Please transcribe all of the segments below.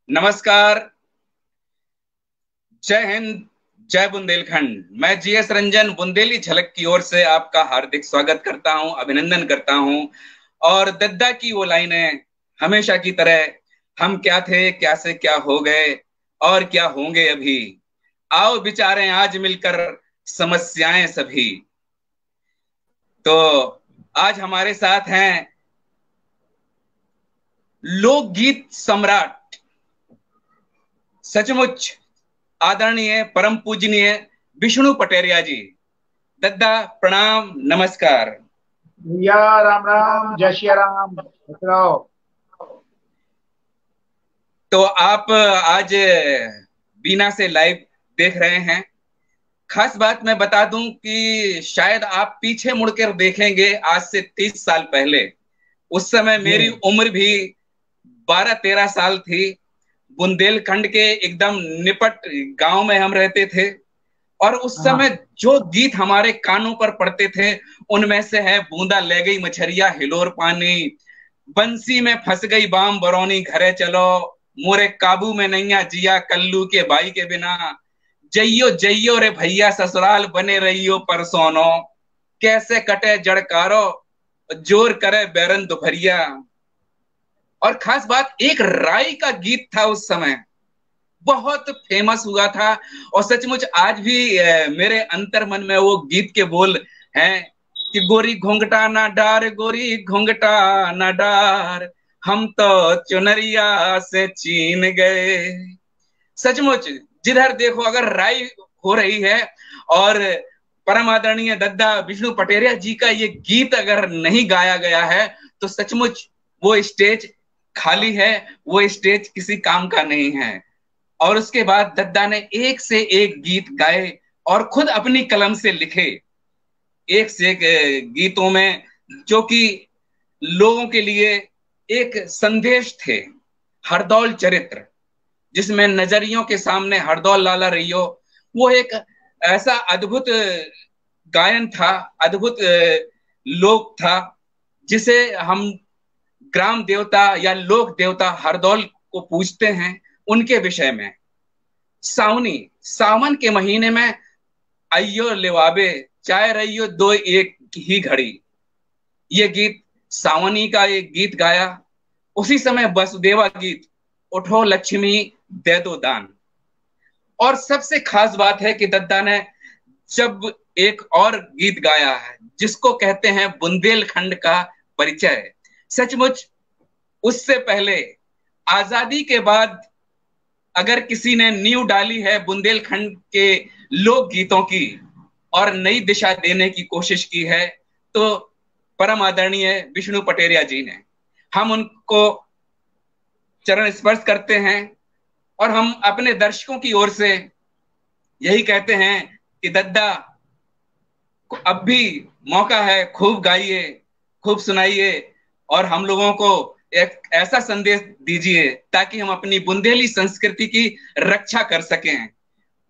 नमस्कार। जय हिंद। जय बुंदेलखंड। मैं जीएस रंजन बुंदेली झलक की ओर से आपका हार्दिक स्वागत करता हूं, अभिनंदन करता हूं। और दद्दा की वो लाइनें हमेशा की तरह, हम क्या थे, क्या से क्या हो गए और क्या होंगे अभी। आओ विचारें आज मिलकर समस्याएं सभी। तो आज हमारे साथ हैं लोकगीत सम्राट, सचमुच आदरणीय परम पूजनीय विष्णु पटेरिया जी। दद्दा प्रणाम, नमस्कार। भैया राम राम, जय श्री राम। रहो। तो आप आज बीना से लाइव देख रहे हैं। खास बात मैं बता दूं कि शायद आप पीछे मुड़कर देखेंगे आज से 30 साल पहले। उस समय जी। मेरी उम्र भी 12-13 साल थी। बुंदेलखंड के एकदम निपट गांव में हम रहते थे। और उस हाँ। समय जो गीत हमारे कानों पर पड़ते थे उनमें से है बूंदा ले गई मछरिया हिलोर पानी, बंसी में फंस गई बाम बरौनी घरे चलो, मोरे काबू में नैया जिया कल्लू के भाई के बिना, जइयो जइयो रे भैया ससुराल बने रहियो परसोनो, कैसे कटे जड़कारो जोर करे बैरन दोपहरिया। और खास बात, एक राई का गीत था उस समय, बहुत फेमस हुआ था। और सचमुच आज भी मेरे अंतर मन में वो गीत के बोल हैं कि गोरी घोंघटा ना डार, गोरी घोंघटा ना डार, हम तो चुनरिया से चीन गए। सचमुच जिधर देखो अगर राई हो रही है और परम आदरणीय दद्दा विष्णु पटेरिया जी का ये गीत अगर नहीं गाया गया है तो सचमुच वो स्टेज खाली है, वो स्टेज किसी काम का नहीं है। और उसके बाद दद्दा ने एक से एक गीत गाए और खुद अपनी कलम से लिखे, एक से एक गीतों में जो कि लोगों के लिए एक संदेश थे। हरदौल चरित्र, जिसमें नजरियों के सामने हरदौल लाला रहियो, वो एक ऐसा अद्भुत गायन था, अद्भुत लोक था, जिसे हम ग्राम देवता या लोक देवता हरदौल को पूजते हैं। उनके विषय में सावनी, सावन के महीने में अयो लेवाबे, चाहे रहियो दो एक ही घड़ी, ये गीत सावनी का एक गीत गाया। उसी समय वसुदेवा गीत, उठो लक्ष्मी दे दो दान। और सबसे खास बात है कि दद्दा ने जब एक और गीत गाया है जिसको कहते हैं बुंदेलखंड का परिचय। सचमुच उससे पहले, आजादी के बाद अगर किसी ने नींव डाली है बुंदेलखंड के लोक गीतों की और नई दिशा देने की कोशिश की है तो परम आदरणीय विष्णु पटेरिया जी ने। हम उनको चरण स्पर्श करते हैं और हम अपने दर्शकों की ओर से यही कहते हैं कि दद्दा अब भी मौका है, खूब गाइए, खूब सुनाइए और हम लोगों को एक ऐसा संदेश दीजिए ताकि हम अपनी बुंदेली संस्कृति की रक्षा कर सकें।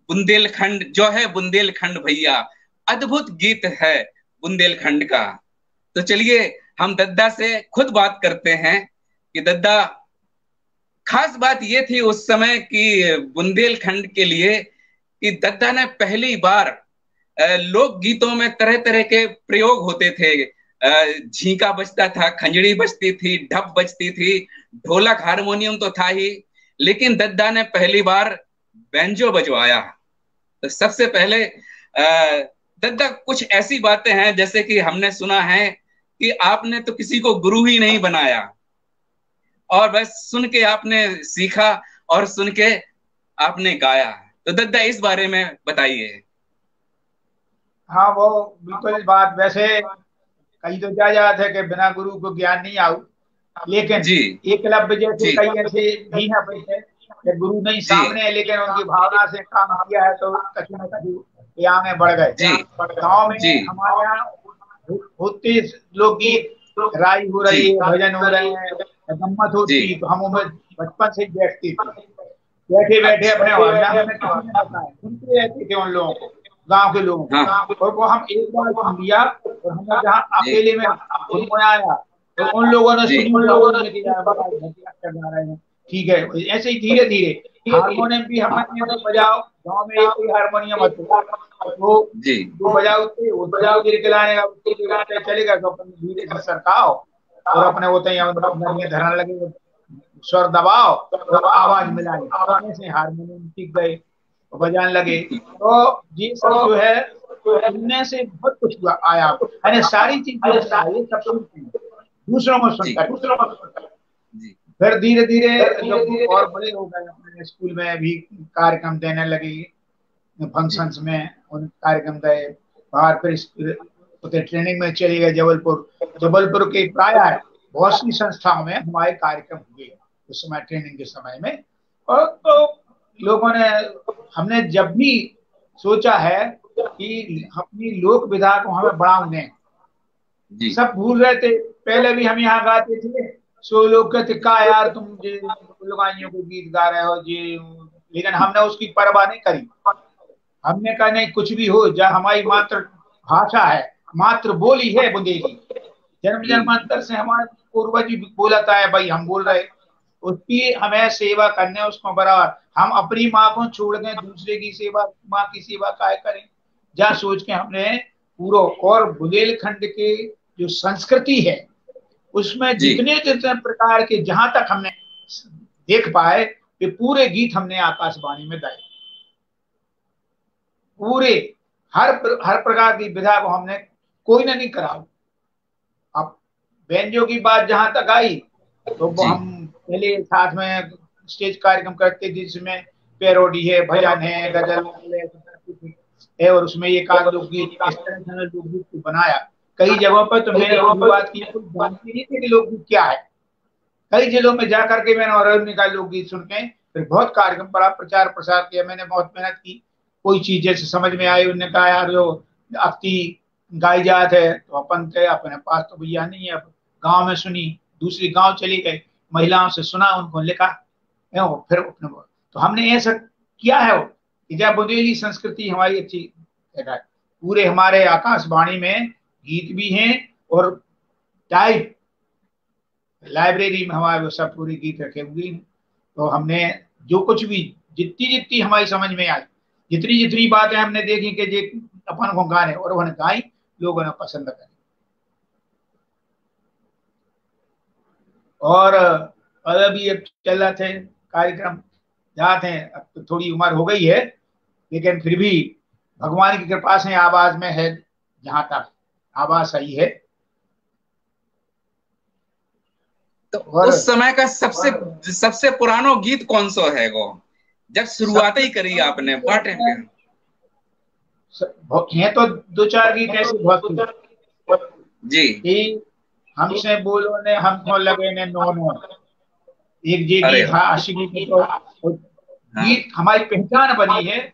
बुंदेलखंड जो है, बुंदेलखंड भैया, अद्भुत गीत है बुंदेलखंड का। तो चलिए हम दद्दा से खुद बात करते हैं कि दद्दा, खास बात ये थी उस समय कि बुंदेलखंड के लिए कि दद्दा ने पहली बार लोक गीतों में तरह तरह के प्रयोग होते थे। झींका बजता था, खंजड़ी बजती थी, ढप बजती थी, ढोलक हारमोनियम तो था ही, लेकिन दद्दा ने पहली बार बैंजो बजवाया। तो सबसे पहले दद्दा, कुछ ऐसी बातें हैं जैसे कि हमने सुना है कि आपने तो किसी को गुरु ही नहीं बनाया और बस सुन के आपने सीखा और सुन के आपने गाया। तो दद्दा इस बारे में बताइए। हाँ, वो बिल्कुल बात वैसे कई तो क्या जात है कि बिना गुरु को ज्ञान नहीं आऊ। लेकिन जी एकलव्य जैसे जी कई ऐसे भी हैं बच्चे कि गुरु नहीं जी सामने है लेकिन उनकी भावना से काम किया है तो कहीं ना कहीं ये आगे बढ़ गए। जी गांव जी में हमारे यहाँ होते लोकगीत, राई हो जी रही है, भजन हो रहे हैं, गम्मत जी। होती तो हम उम्र बचपन से ही बैठती थी। बैठे बैठे अच्छा। अपने मोहल्ला में हमें किसी ने बताया, सुनते रहते थे उन लोगों को, गांव के लोगों हाँ। को। और वो हम एक बार सुन लिया और हमें जहाँ जी अकेले में गुनगुनाया तो उन लोगों ने जी सुनी, जो हमने कि यार बड़ा घटिया कर जा रहे हैं, ठीक है। ऐसे ही धीरे धीरे हारमोनियम भी हमने तो बजाओ, गांव में एक ही हारमोनियम होता वो जी जो बजाओते वो धीरे धीरे चलाने का, उसके लिए होता चलेगा तो अपन धीरे से सरकाओ और अपने होते हैं नरिया धरने लगे, स्वर दबाओ और आवाज मिलाए, ऐसे हारमोनियम सीख गए और बजाने लगे। तो ये सब जो है सुनने से बहुत कुछ आया, यानी सारी चीज जो है ये सब सुनते हैं, दूसरों को जी सुनकर। जी फिर धीरे धीरे जब और बड़े हो गए, अपने स्कूल में भी कार्यक्रम देने लगे, जी फंक्शंस में उन कार्यक्रम गए बाहर। फिर उधर ट्रेनिंग में चले गए जबलपुर। जबलपुर के प्राय बहुत सी संस्थाओं में हमारे कार्यक्रम हुए उस समय ट्रेनिंग के समय में। और तो लोगों ने, हमने जब भी सोचा है कि अपनी लोक विधा को हमें बढ़ावा दें, जी सब भूल रहे थे। पहले भी हम यहाँ गाते थे, सो लोग कहते का यार तुम जे लुगाइयों को गीत गा रहे हो जी, लेकिन हमने उसकी परवाह नहीं करी। हमने कहा नहीं, कुछ भी हो जा, हमारी मातृ भाषा है, मातृ बोली है बुंदेली, जन्म जी जन्मांतर से हमारे पूर्वज भी बोलता है भाई, हम बोल रहे, उसकी हमें सेवा करने, उसको बराबर। हम अपनी माँ को छोड़ दें दूसरे की सेवा, माँ की सेवा काय करें, जहाँ सोच के हमने पूरा। और बुंदेलखंड के जो संस्कृति है उसमें जी जितने जितने प्रकार के जहां तक हमने देख पाए, ये पूरे गीत हमने आकाशवाणी में गाए, पूरे हर प्रकार की विधा को हमने कोई ने नहीं करा। अब बैंजो की बात जहां तक आई तो वो जी हम पहले साथ में स्टेज कार्यक्रम करते थे, जिसमें पैरोडी है, भजन है, गजल है, और उसमें एक आध लोकगीत, इस तरह से हमने लोकगीत को बनाया। कई जगहों पर तो मैंने ये बात की, कोई जानती नहीं थी कि लोकगीत क्या है। कई जिलों में जाकर के मैंने और निकाल लोकगीत सुन के फिर बहुत कार्यक्रम पड़ा, प्रचार प्रसार किया, मैंने बहुत मेहनत की। कोई चीज जैसे समझ में आई, उन्होंने कहा यार जो अक्ति गाई जात है, तो अपन के अपने पास तो भैया नहीं है। अब गांव में सुनी, दूसरी गांव चली गई, महिलाओं से सुना, उनको लिखा, फिर अपने तो हमने ऐसा किया है कि जब बुंदेली संस्कृति हमारी अच्छी है, पूरे हमारे आकाशवाणी में गीत भी हैं और टाइप लाइब्रेरी में हमारे वो सब पूरी गीत रखे हुए हैं। तो हमने जो कुछ भी, जितनी जितनी हमारी समझ में आई, जितनी जितनी बातें हमने देखी कि जे अपन को गाने, और उन्होंने गाई, लोगों ने पसंद करी। और अभी अब चल रहा थे कार्यक्रम, जाते हैं। अब तो थोड़ी उम्र हो गई है, लेकिन फिर भी भगवान की कृपा से आवाज में है, जहां तक आवाज सही है। तो और उस समय का सबसे सबसे पुरानो गीत कौन सा है गो, जब शुरुआत सबसे ही करी आपने बड़ा टाइम के? हैं तो दो चार गीत ऐसे बहुत थे जी कि हमसे बोलो ने हमको लगे ने नो नो, एक ये अरे गीत था वाह आशिकी की। तो हाँ गीत हमारी पहचान बनी है।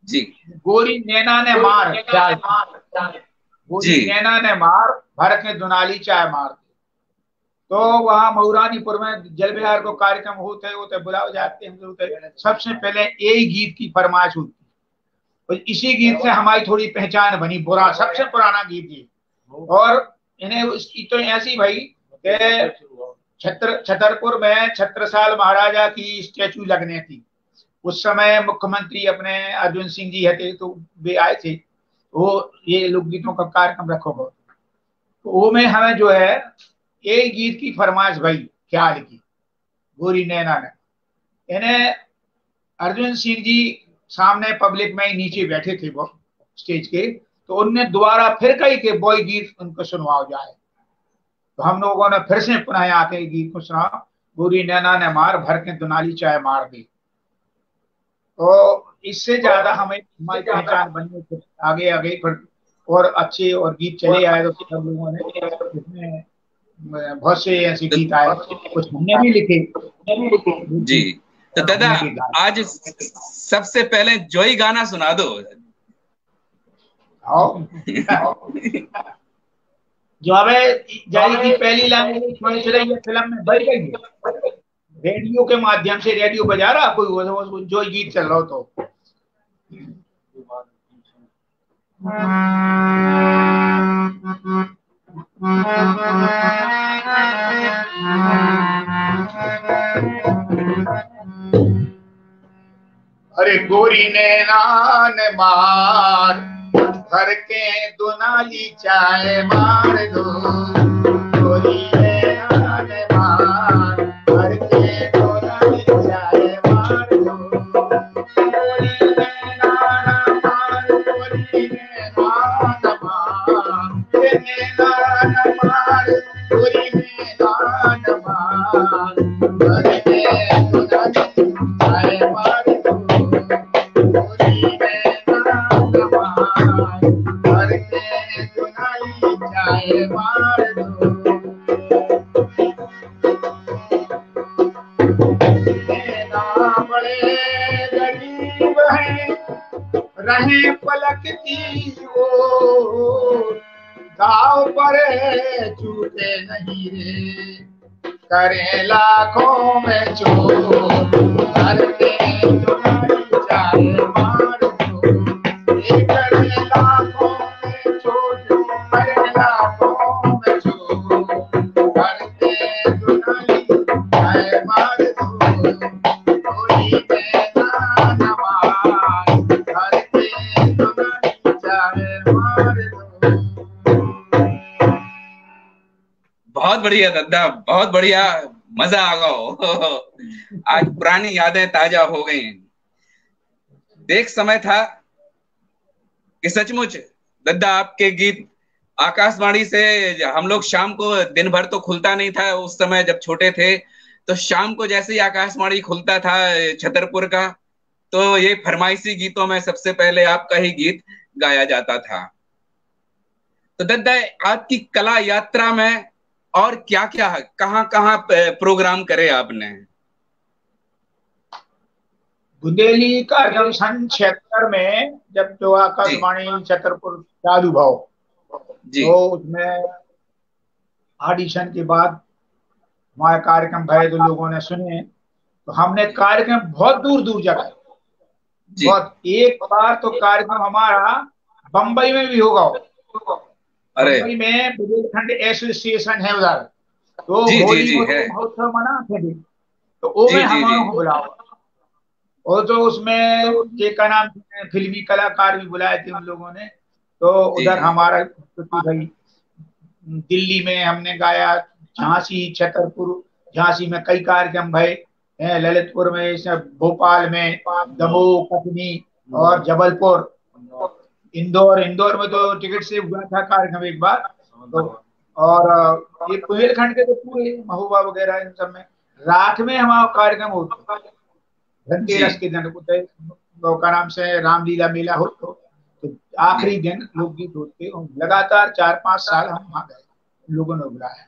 जी गोरी नैना ने मार ख्याल की, जी गोरी नैना ने मार, भरत ने दुनाली चाय मार दी। तो वहां मऊरानीपुर में जल विहार को कार्यक्रम होते होते बुलाए जाते हैं, होते सबसे पहले यही गीत की फरमाइश होती है, और इसी गीत से हमारी थोड़ी पहचान बनी। बुरा सबसे पुराना गीत ये। और इन्हें उसकी तो ऐसी भाई कि छतरपुर में छत्रसाल महाराजा की स्टेचू लगने थी। उस समय मुख्यमंत्री अपने अर्जुन सिंह जी थे, तो वे आए थे, वो ये लोकगीतों का कार्यक्रम रखो हो, तो वो में हमें जो है ये गीत की फरमाइश भाई ख्याल की, गोरी नैना ने। इन्हें अर्जुन सिंह जी सामने पब्लिक में ही नीचे बैठे थे वो स्टेज के, तो उनने दोबारा फिर कही कि बोई गीत उनको सुनवाओ जाए। तो हम लोगों ने फिर से पुनः आके गीत को सुना, गोरी नैना ने मार, भर के दुनाली चाय मार दी। तो इससे ज्यादा हमें हमारी पहचान बनी, फिर आगे आगे फिर और अच्छे और गीत चले आए, तो सब लोगों ने इसमें बहुत से ऐसे तो, गीत आए, कुछ हमने भी लिखे, जी तो दादा हमने भी गाए। आज सबसे पहले जोई गाना सुना दो। आओ जो हमें जारी की पहली लैंग्वेज चॉइस रही है, फिल्म में बढ़ गई है, रेडियो के माध्यम से। रेडियो बजा रहा कोई जो गीत चल रहा हो तो अरे गोरी ने नान मार भर के दुनाली चाय मार दो, गोरी ने नान मार भर के दुनाली चाय मार दो, गोरी ने नान मार, गोरी ने नान मार, ने नान मार, गोरी ने नान मार भर के दुनाली चाय मार दो, गोरी ने नान मार भर के दुनाली चाय मार दो, बड़े गरीब हैं रहे पलकती वो, गाँव पर छूटे नहीं रे करे लाखों में चोर, करके दुनाली चाय मार दो, ये करे लाखों में चोर, करे लाखों में चोर, करके दुनाली चाय मार दो, गोरी ने नान मार भर के दुनाली चाय मार दो। बहुत बढ़िया दद्दा, बहुत बढ़िया, मजा आ गया। आज पुरानी यादें ताजा हो गई। एक समय था कि सचमुच दद्दा आपके गीत आकाशवाणी से हम लोग शाम को, दिन भर तो खुलता नहीं था उस समय जब छोटे थे, तो शाम को जैसे ही आकाशवाणी खुलता था छतरपुर का, तो ये फरमाइशी गीतों में सबसे पहले आपका ही गीत गाया जाता था। तो दद्दा आपकी कला यात्रा में और क्या क्या, कहाँ कहाँ प्रोग्राम करे आपने? बुंदेली का जब सन 76 में जब जो आकाशवाणी छतरपुर चालू भाव, तो उसमें ऑडिशन के बाद हमारे कार्यक्रम भरे, तो लोगों ने सुने, तो हमने कार्यक्रम बहुत दूर दूर जगह, बहुत, एक बार तो कार्यक्रम हमारा बम्बई में भी होगा। बम्बई में बुंदेलखंड एसोसिएशन है उधर, तो होली महोत्सव मनाते थे, तो वो में हमारे को बुलाओ, और तो उसमें ये का नाम फिल्मी कलाकार भी बुलाए थे उन लोगों ने, तो उधर हमारा भाई दिल्ली में हमने गाया, झांसी, छतरपुर, झांसी में कई कार्यक्रम भय, ललितपुर में, भोपाल में, दमोह, कटनी और जबलपुर, इंदौर में तो टिकट से हुआ था कार्यक्रम एक बार, तो और ये बुंदेलखंड के तो पूरे महोबा वगैरह इन सब में रात में हमारा कार्यक्रम होता, धनतेरस के दिन का नाम से रामलीला मेला हो, तो आखिरी दिन लोकगीत होते, लगातार 4-5 साल हम वहां गए, लोगों ने बुलाया।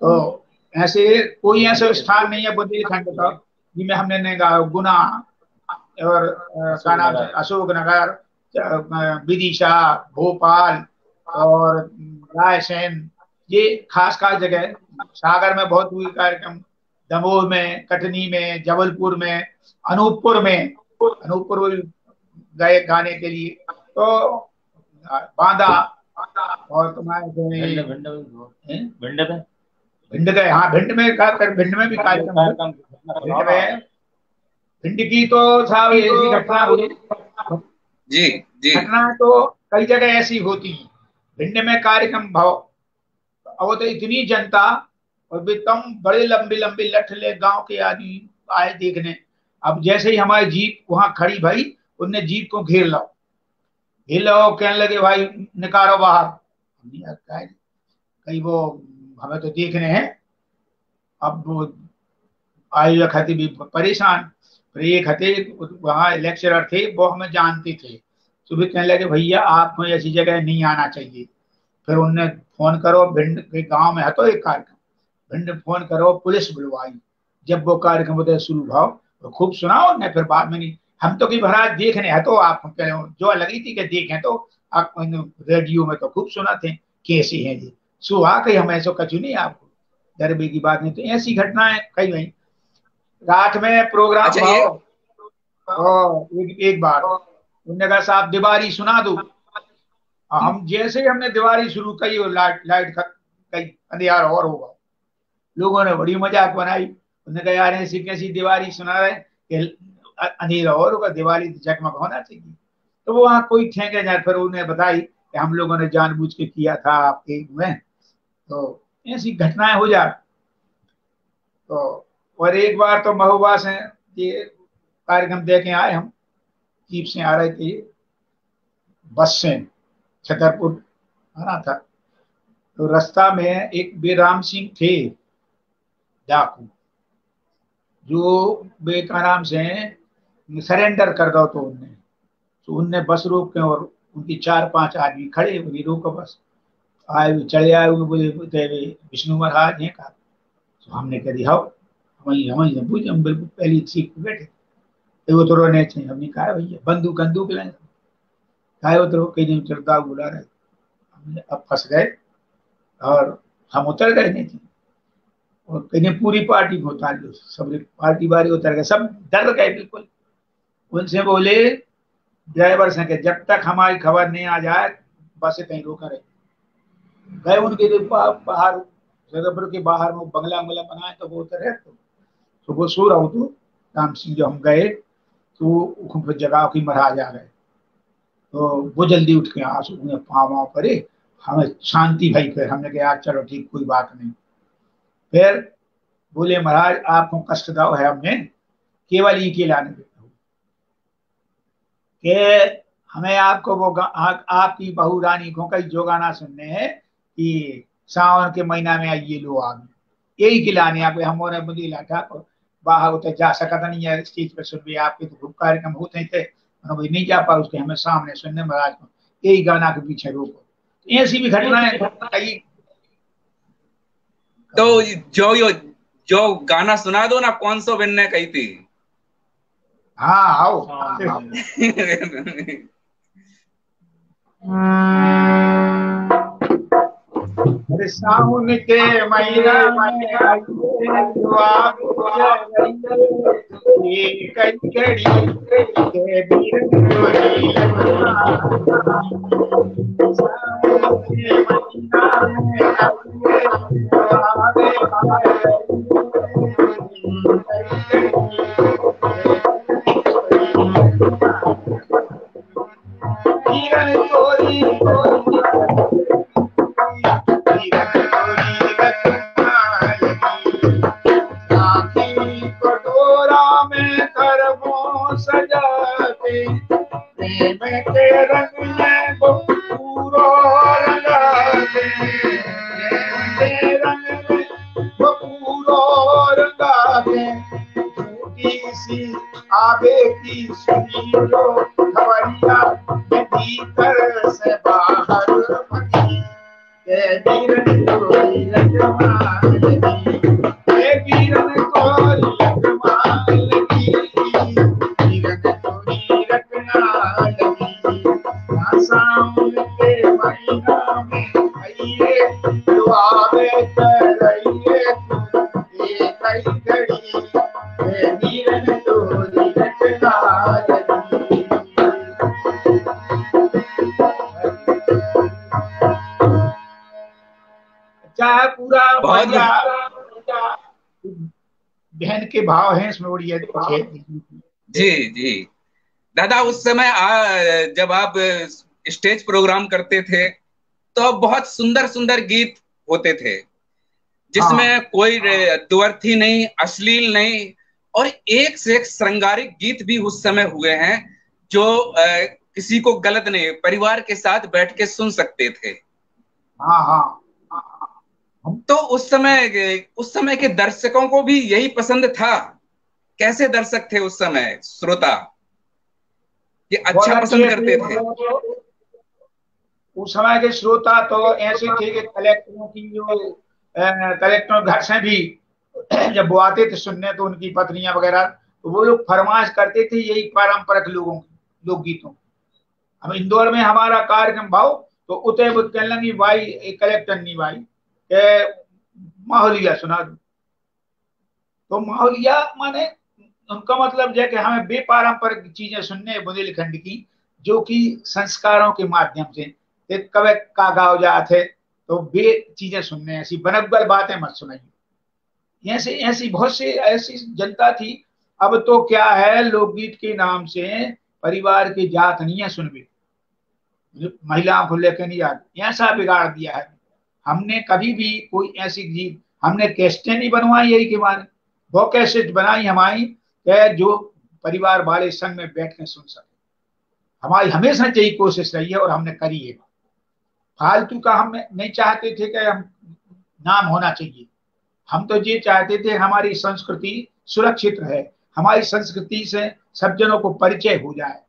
तो ऐसे कोई ऐसा स्थान नहीं है बुंदेलखंड का जिसमें हमने नहीं गाया। गुना और क्या नाम है, अशोकनगर, विदिशा, भोपाल और रायसेन, ये खास खास जगह, सागर में बहुत हुई कार्यक्रम, दमोह में, कटनी में, जबलपुर में, अनूपपुर गए गाने के लिए, तो बांदा और तुम्हारे भिंड गए, हाँ भिंड में भी कार्यक्रम, भिंड की तो साहब ऐसी घटना हुई, घटना तो कई जगह ऐसी होती है। भिंड में कार्यक्रम भाव, अब तो इतनी जनता और बेतम बड़े लंबे लंबे लठले गांव के आदमी आए देखने, अब जैसे ही हमारी जीप वहां खड़ी भाई, उनने जीप को घेर लो, कहने लगे भाई निकालो बाहर, कहीं वो हमें तो देखने हैं। अब वो आयोजक हते भी परेशान, फिर एक हते वहां लेक्चरर थे, वो हमें जानते थे, तो भी कहने लगे भैया आपको ऐसी जगह नहीं आना चाहिए। फिर उनने फोन करो, भिंड के गांव में है तो एक कार्यक्रम, भिंड फोन करो, पुलिस बुलवाई, जब वो कार्यक्रम होता शुरू भाव तो खूब सुनाओ ने, फिर बाद में नहीं, हम तो कि भरा देखने है तो आप जो लगी थी कि देखें, तो आप रेडियो में तो खूब सुना थे कैसी है जी, सुहा कहीं हम ऐसा कचू नहीं, आपको डरबे की बात नहीं। तो ऐसी घटनाएं कई गई। रात में प्रोग्राम एक बार उन्होंने कहा साहब दीवारी सुना दो, हम जैसे ही हमने दीवारी शुरू की और लाइट कई अंधेर और होगा, लोगों ने बड़ी मजाक बनाई, उन्होंने कहा यार ऐसी कैसी दीवारी सुना रहे कि अंधेरा और होगा, दिवाली तो जगमग होना चाहिए। तो वो वहाँ कोई ठेके जाए, फिर उन्हें बताई कि हम लोगों ने जानबूझ के किया था आपके में। तो ऐसी घटनाएं हो जाती। तो और एक बार तो महोबा से ये कार्यक्रम देखे आए हम, जीप से आ रहे थे, बस से छतरपुर आना था। तो रास्ता में एक बेराम सिंह थे डाकू, जो बेकाराम से सरेंडर कर दो। तो उनने बस रोक के, और उनकी 4-5 आदमी खड़े, उन्हें रोको बस। आए चले आए, उन्हें बोले विष्णु महाराज हैं का। तो हमने कह दिया वही वही पूछे, हम बिल्कुल पहली सीट पे बैठे। तो वो तो रोने चाहिए, हमने कहा भैया बंदूक बंदूक लें, कहा वो तो कहीं नहीं चलता बुला रहे। हमने अब फंस गए, और हम उतर गए नहीं थे, और कहीं पूरी पार्टी को उतार लो, सब पार्टी वाले उतर गए, सब डर गए बिल्कुल। उनसे बोले ड्राइवर से कि जब तक हमारी खबर नहीं आ जाए बस कहीं रोका रहे। गए उनके लिए बाहर, जगहपुर के बाहर में बंगला बंगला बनाए, तो वो उतरे। तो वो सो रहा हूँ, तो राम सिंह जो हम गए, तो फिर जगह की महाराज आ गए। तो वो जल्दी उठ के आंसू उन्हें पाँव पड़े, हमें शांति भाई। फिर हमने कहा चलो ठीक, कोई बात नहीं। फिर बोले महाराज आपको कष्ट दाव है, हमने केवल ये के लाने देता हूँ कि हमें आपको वो आपकी बहू रानी को कई जो गाना सुनने हैं कि सावन के महीना में आइए लो आगे, यही खिलाने आप हमारे मुझे लाठा को बाहर होते जा सकता नहीं है स्टेज पे सुन भी, आपके तो खूब कार्यक्रम होते थे, भाई नहीं जा पा उसके, हमें सामने सुनने महाराज को यही गाना के पीछे रोको। ऐसी भी घटनाएं कई। तो जो गाना सुना दो ना, कौन सो बिन ने कही थी। हाँ आओ। अरे सावन के महीना में आइए दुआ ये कई घड़ी के बीर चोरी लगना। सावन के महीना में आइए दुआ चोरी कटोरा में करमो सजाते, प्रेम के रंग में पूरो रंगाते, प्रेम के रंग में पूरो रंगाते। झूठी सी आबे की सुनी लो खबरिया, भीतर से बाहर मनी के बीरन कोई लजमान लगी, के बीरन कोई लजमान लगी, बीरन कोई रखना लगी। सावन के महीना में आइए दुआ में कराइए एक कई घड़ी, के बीरन कोई रखना लगी। चाहे पूरा बहन के भाव हैं इसमें, उड़िया जी जी दादा, उस समय जब आप स्टेज प्रोग्राम करते थे तो बहुत सुंदर सुंदर गीत होते थे, जिसमें कोई द्व्यर्थी नहीं, अश्लील नहीं, और एक से एक श्रृंगारिक गीत भी उस समय हुए हैं जो किसी को गलत नहीं, परिवार के साथ बैठ के सुन सकते थे। हाँ हाँ। तो उस समय के दर्शकों को भी यही पसंद था। कैसे दर्शक थे उस समय, श्रोता ये अच्छा पसंद करते थे? उस समय के श्रोता तो ऐसे थे कि कलेक्टरों की जो कलेक्टर घर से भी जब वो आते थे सुनने, तो उनकी पत्नियां वगैरह, तो वो लोग फरमाइश करते थे यही पारंपरिक लोकगीतों। हम इंदौर में हमारा कार्यक्रम भाव, तो उतने वो कहने भाई कलेक्टर नहीं भाई माहौलिया सुना दो। तो माहौलिया माने उनका मतलब जो है कि हमें बेपारंपरिक चीजें सुनने बुंदेलखंड की, जो कि संस्कारों के माध्यम से एक कवे का गाँव जाते, तो बे चीजें सुनने, ऐसी बनगल बातें मत सुनाइए। ऐसी ऐसी बहुत सी ऐसी जनता थी अब तो क्या है, लोकगीत के नाम से परिवार की जात नहीं है सुन भी, महिलाओं को लेकर नहीं आती, ऐसा बिगाड़ दिया है। हमने कभी भी कोई ऐसी गीत, हमने कैसेटें नहीं बनवाई यही के मारे, वो कैसेट बनाई हमारी जो परिवार वाले संग में बैठ कर सुन सके। हमारी हमेशा यही कोशिश रही है और हमने करी है। फालतू का हम नहीं चाहते थे कि हम नाम होना चाहिए, हम तो ये चाहते थे हमारी संस्कृति सुरक्षित रहे, हमारी संस्कृति से सब जनों को परिचय हो जाए।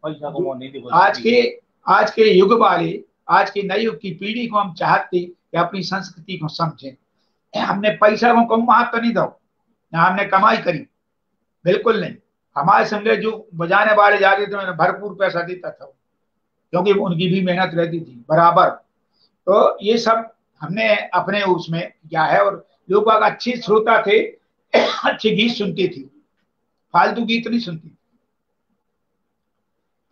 आज के युग वाले, आज के नए युग की पीढ़ी को हम चाहते कि अपनी संस्कृति को समझें। हमने पैसा को कम महत्व नहीं दो, ना हमने कमाई करी, बिल्कुल नहीं। हमारे संगे जो बजाने वाले जाते थे मैंने भरपूर पैसा देता था, क्योंकि उनकी भी मेहनत रहती थी बराबर। तो ये सब हमने अपने उसमें किया है, और लोग अच्छे श्रोता थे, अच्छे गीत सुनते थे, फालतू गीत नहीं सुनती।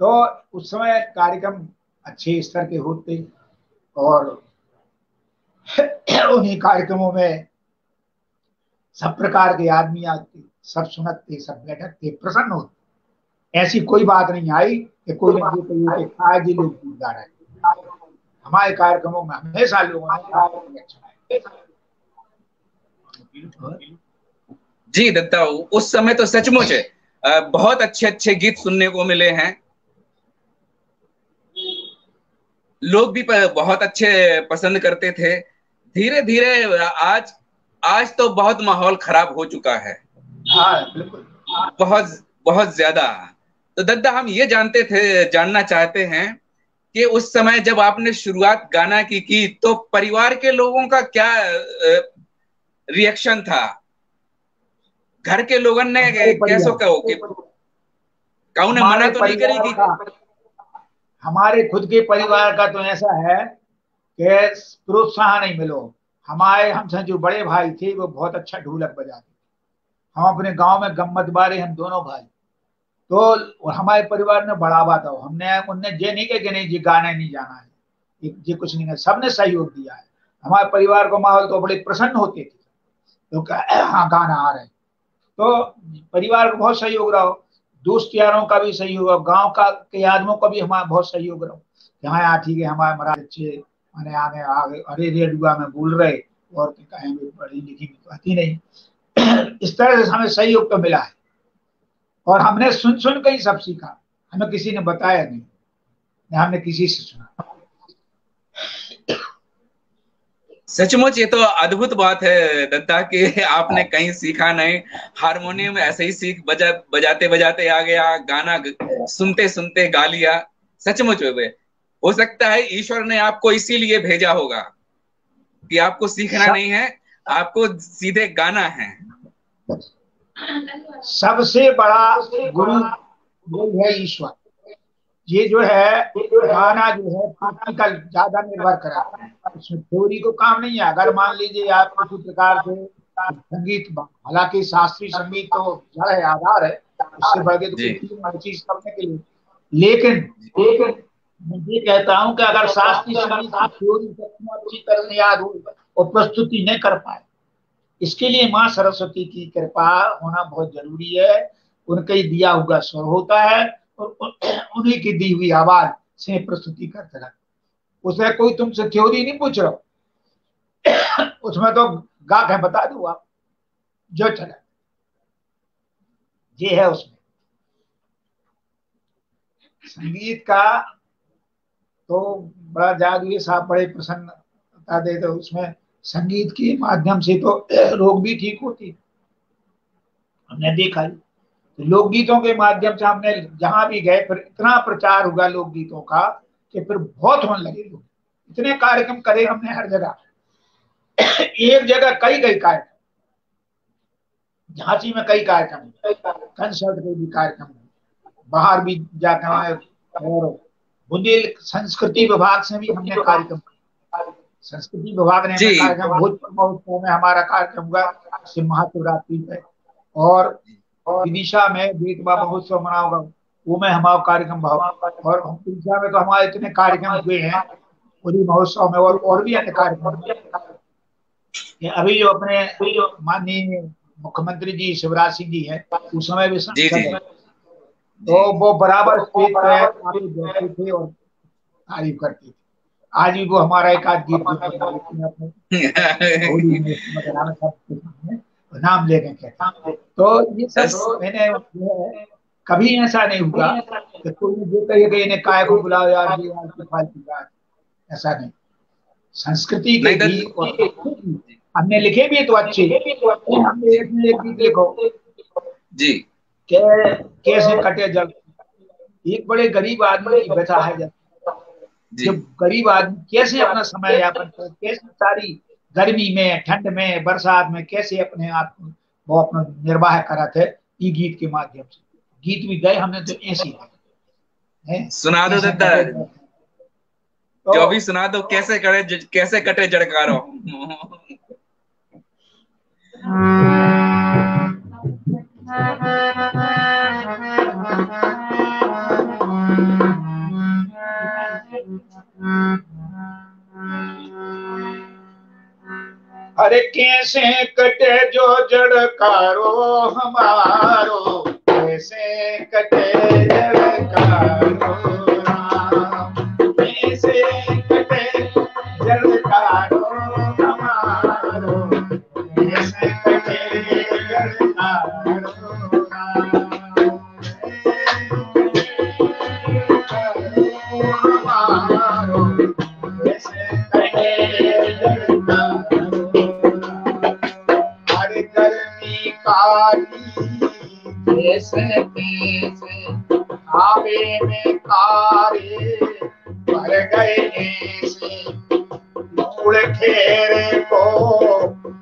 तो उस समय कार्यक्रम अच्छे स्तर के होते, और उन्हीं कार्यक्रमों में सब प्रकार के आदमी आते, सब सुनते, सब बैठकते, प्रसन्न होते। ऐसी कोई बात नहीं आई कि कोई आज ही लोग गीत गा रहे हैं। हमारे कार्यक्रमों में हमेशा लोगों ने अच्छा। जी दत्ता, उस समय तो सचमुच बहुत अच्छे अच्छे गीत सुनने को मिले हैं, लोग भी बहुत अच्छे पसंद करते थे। धीरे धीरे आज आज तो बहुत माहौल खराब हो चुका है। हाँ बिल्कुल, बहुत बहुत ज्यादा। तो दद्दा, हम ये जानना चाहते हैं कि उस समय जब आपने शुरुआत गाना की तो परिवार के लोगों का क्या रिएक्शन था? घर के लोगों ने कैसो कहो कि काऊ ने मना तो नहीं करी कि? हमारे खुद के परिवार का तो ऐसा है कि प्रोत्साहन नहीं मिलो। हमसे जो बड़े भाई थे वो बहुत अच्छा ढोलक बजाते, हम अपने गांव में गम्मत बारे, हम दोनों भाई, तो हमारे परिवार ने बढ़ावा था। हमने उनने ये नहीं कहा कि नहीं जी गाने नहीं जाना है, ये कुछ नहीं है, सबने सहयोग दिया है। हमारे परिवार को माहौल तो बड़े प्रसन्न होते थे, तो हाँ गाना आ रहे, तो परिवार को बहुत सहयोग रहा, दोस्त यारों का भी सहयोग रहा, गाँव का के आदमियों का भी हमारा बहुत सहयोग रहा कि हाँ यार ठीक है, हमारे महाराज अच्छे मैंने आगे आगे अरे रेडुआ में बोल रहे, और कहेंगे पढ़ी लिखी तो आती नहीं। इस तरह से हमें सहयोग तो मिला है, और हमने सुन सुन के ही सब सीखा, हमें किसी ने बताया नहीं, हमने किसी से सुना। सचमुच ये तो अद्भुत बात है दत्ता कि आपने कहीं सीखा नहीं, हारमोनियम ऐसे ही सीख बजाते बजाते आ गया, गाना सुनते सुनते गा लिया। सचमुच हो सकता है ईश्वर ने आपको इसीलिए भेजा होगा कि आपको सीखना नहीं है, आपको सीधे गाना है। सबसे बड़ा गुरु है ईश्वर। ये जो है गाना जो है प्रैक्टिकल ज्यादा निर्भर कराता है, उसमें थ्योरी को काम नहीं है। अगर मान लीजिए आप किसी प्रकार से संगीत, हालांकि शास्त्रीय संगीत तो जड़ है, आधार है, उससे बढ़ के तो चीज करने के लिए, लेकिन मैं ये कहता हूं कि अगर शास्त्रीय संगीत की थ्योरी अच्छी तरह से याद हो और प्रस्तुति नहीं कर पाए, इसके लिए माँ सरस्वती की कृपा होना बहुत जरूरी है। उनका ही दिया हुआ स्वर होता है, और उन्हीं की दी हुई आवाज से प्रस्तुति करते रहते। उसमें कोई तुमसे थ्योरी नहीं पूछ रहा, उसमें तो गा के बता दो आप जो चला, ये है उसमें संगीत का तो बड़ा जादू है। साहब बड़े प्रसन्नता देते, तो उसमें संगीत के माध्यम से तो रोग भी ठीक होती, हमने देखा ही। तो लोकगीतों के माध्यम से हमने जहां भी गए फिर इतना प्रचार हुआ लोकगीतों का कि फिर बहुत होने लगे लोग, इतने कार्यक्रम करे हमने हर जगह। एक जगह कई कार्यक्रम, झांसी में कई कार्यक्रम, कंसर्ट के भी कार्यक्रम, बाहर भी जाकर, और बुंदेल संस्कृति विभाग से भी हमने कार्यक्रम, संस्कृति विभाग ने कार्यक्रम, भोजपुर महोत्सव में हमारा कार्यक्रम हुआ महाशिवरात्रि पे, और विदिशा में बेटवा महोत्सव मना होगा, वो में हमारा कार्यक्रम भाव, और विदिशा में तो हमारे इतने कार्यक्रम हुए हैं होली महोत्सव में, और भी अन्य कार्यक्रम। अभी जो अपने माननीय मुख्यमंत्री जी शिवराज सिंह जी हैं, उस समय भी जी सांसद जी है, तो वो बराबर स्टेज पे आके बैठते थे और तारीफ करते थे। आज भी वो हमारा एक आध गीत जो बना लेते हैं अपने होली में वगैरह में सबके सामने नाम लेके कहते हैं। तो ये सब मैंने जो है, कभी ऐसा नहीं हुआ कि कोई ये कहे कि इन्हें काय को बुलाओ यार, ये यार की फालतू बात, ऐसा नहीं। संस्कृति के नहीं तो गीत और हमने लिखे भी तो अच्छे, हमने एक गीत लिखो जी के कैसे कटे जल, एक बड़े गरीब आदमी की व्यथा है जब जी जब गरीब आदमी कैसे अपना समय यापन करे, कैसे सारी गर्मी में ठंड में बरसात में कैसे अपने आप वो अपना निर्वाह करा थे, ये गीत के माध्यम से गीत भी गए हमने तो ऐसे ही है, सुना दो कैसे दादा, कटे तो जो भी सुना दो, कैसे कटे जड़कारो। अरे कैसे कटे जो जड़कारो हमारो, कैसे कटे जड़कारो राम, कैसे कटे जड़कारो हमारो, कैसे कटे जड़कारो हमारो, कैसे कटे जड़कारो। हर गर्मी काली जैसे कैसे आवे में कारे भर गए ऐसे, धूल घेरे को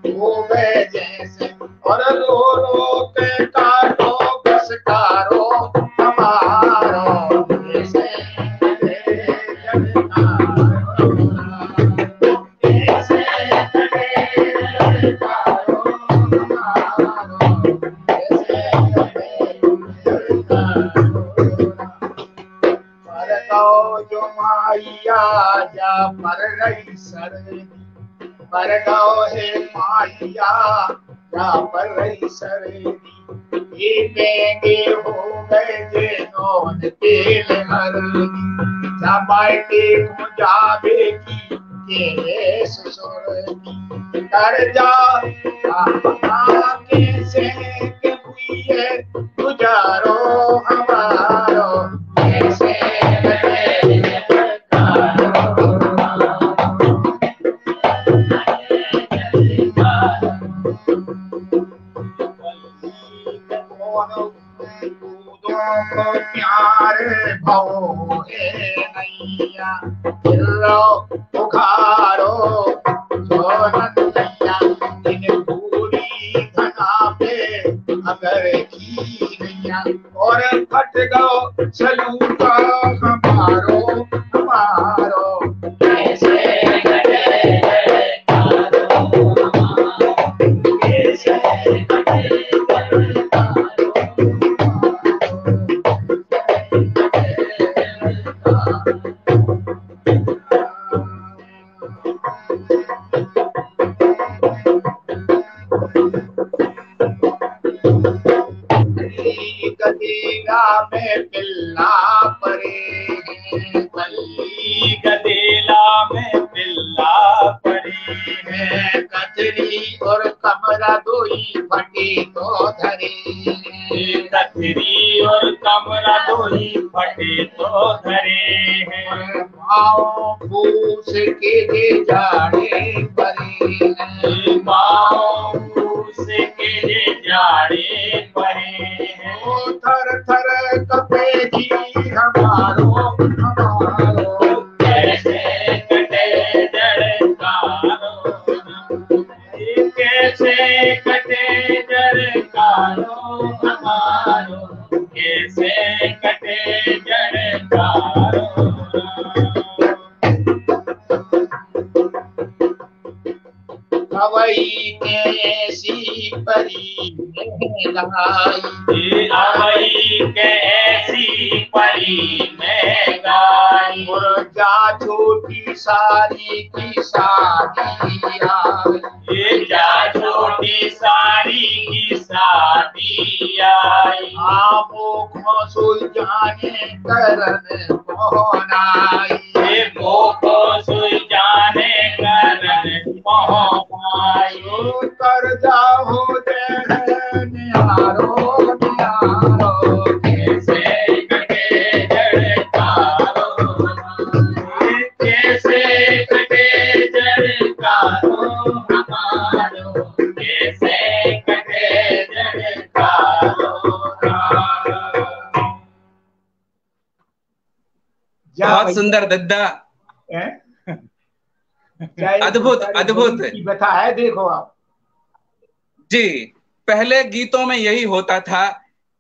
डूबे जैसे, और रो रो के काटो बस कारो हमारो, कैसे जो माइया जा पर रही सरदी, पर गाओ है माइया जा पर रही सरदी, ये महंगे हो गए जेनोन तेल हरदी, जा बाटे को जावे की के ससुरदी, कर जा कैसे के हुई है गुजारो हमारो, कैसे प्यार भवो है नैया, उखारो नैया, इन पूरी धना पे अगर की नैया, और फट गो सलूका हमारो हमारो, कैसे गदेला में पिल्ला परे हैं, बल्ली गदेला में पिल्ला परे हैं, कचरी और कमरा दोई फटे तो धरे, कचरी और कमरा दोई फटे तो धरे हैं, माओ फूस के दे जाड़े परे हैं, माओ फूस के दे जाड़े परे हैं, थर थर कपे जी हमारो हमारो, कैसे कटे जड़कारो, कैसे कटे जड़कारो हमारो, कैसे कटे जड़कारो। अवई कैसी परी में गाई, अवई कैसी परी में गाई, जा छोटी सारी की सारी आई, जा छोटी सारी की मुखों सुई जाने करन मोहनाई, मुखों सुई जाने करन मोहनाई, कर जाओ जड़ निहारो निहारो, कैसे कटे जड़ कारो, कैसे कटे जड़ कारो हमारो, कैसे कटे जड़ कारो। बहुत सुंदर दद्दा, अद्भुत अद्भुत की व्यथा है, देखो आप जी। पहले गीतों में यही होता था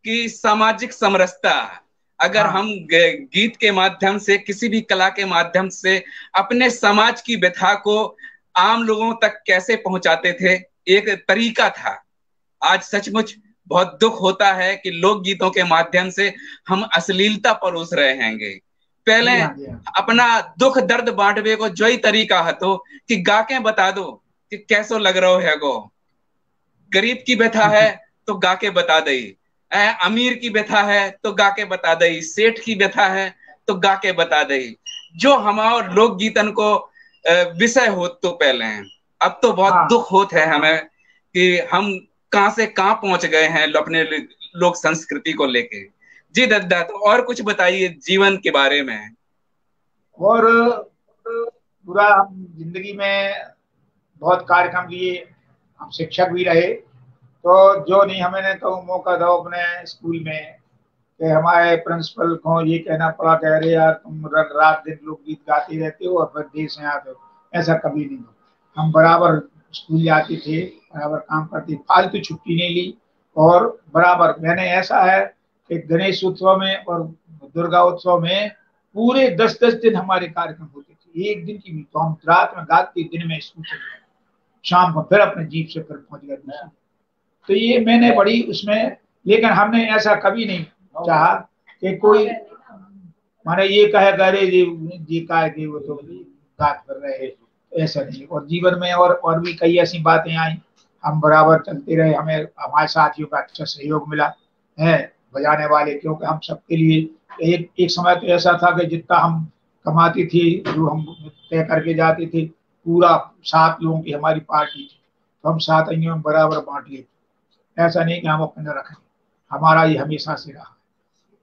कि सामाजिक समरसता, अगर हम गीत के माध्यम से, किसी भी कला के माध्यम से अपने समाज की व्यथा को आम लोगों तक कैसे पहुंचाते थे, एक तरीका था। आज सचमुच बहुत दुख होता है कि लोकगीतों के माध्यम से हम अश्लीलता परोस रहे हैंगे। पहले अपना दुख दर्द बांटवे को जो ही तरीका हतो कि गा के बता दो कि कैसो लग रहो है गो। गरीब की व्यथा है तो गा के बता दई, अमीर की व्यथा है तो गा के बता दई, सेठ की व्यथा है तो गा के बता दई। जो हमारे लोकगीतन को विषय हो तो पहले हैं, अब तो बहुत दुख होता है हमें कि हम कहां से कहां पहुंच गए हैं अपने लोक संस्कृति को लेके। जी दद्दा, तो और कुछ बताइए जीवन के बारे में। और पूरा हम जिंदगी में बहुत कार्यक्रम किए, हम शिक्षक भी रहे, तो जो नहीं हमें तो मौका दो अपने स्कूल में कि हमारे प्रिंसिपल को ये कहना पड़ा कि अरे यार तुम रात दिन लोकगीत गाते रहते हो और फिर देर से आते हो, ऐसा कभी नहीं हो। हम बराबर स्कूल जाते थे, बराबर काम करते, फालतू छुट्टी नहीं ली। और बराबर मैंने ऐसा है कि गणेश उत्सव में और दुर्गा उत्सव में पूरे 10-10 दिन हमारे कार्यक्रम होते थे, एक दिन की भी। तो हम रात में गाते, दिन में स्कूल चले गए, शाम को फिर अपने जीप से फिर पहुंच गए। तो ये मैंने बड़ी उसमें, लेकिन हमने ऐसा कभी नहीं चाहा कि कोई माने ये कहे अरे जी का वो तो बात कर रहे हैं, ऐसा नहीं। और जीवन में और भी कई ऐसी बातें आई, हम बराबर चलते रहे, हमें हमारे साथियों का अच्छा सहयोग मिला है बजाने वाले, क्योंकि हम सबके लिए एक समय तो ऐसा था कि जितना हम कमाती थी, जो हम तय करके जाते थे, पूरा 7 लोगों की हमारी पार्टी थी, तो हम 7 में बराबर बांट लेते। ऐसा नहीं कि हम अपने रखें, हमारा ये हमेशा से रहा।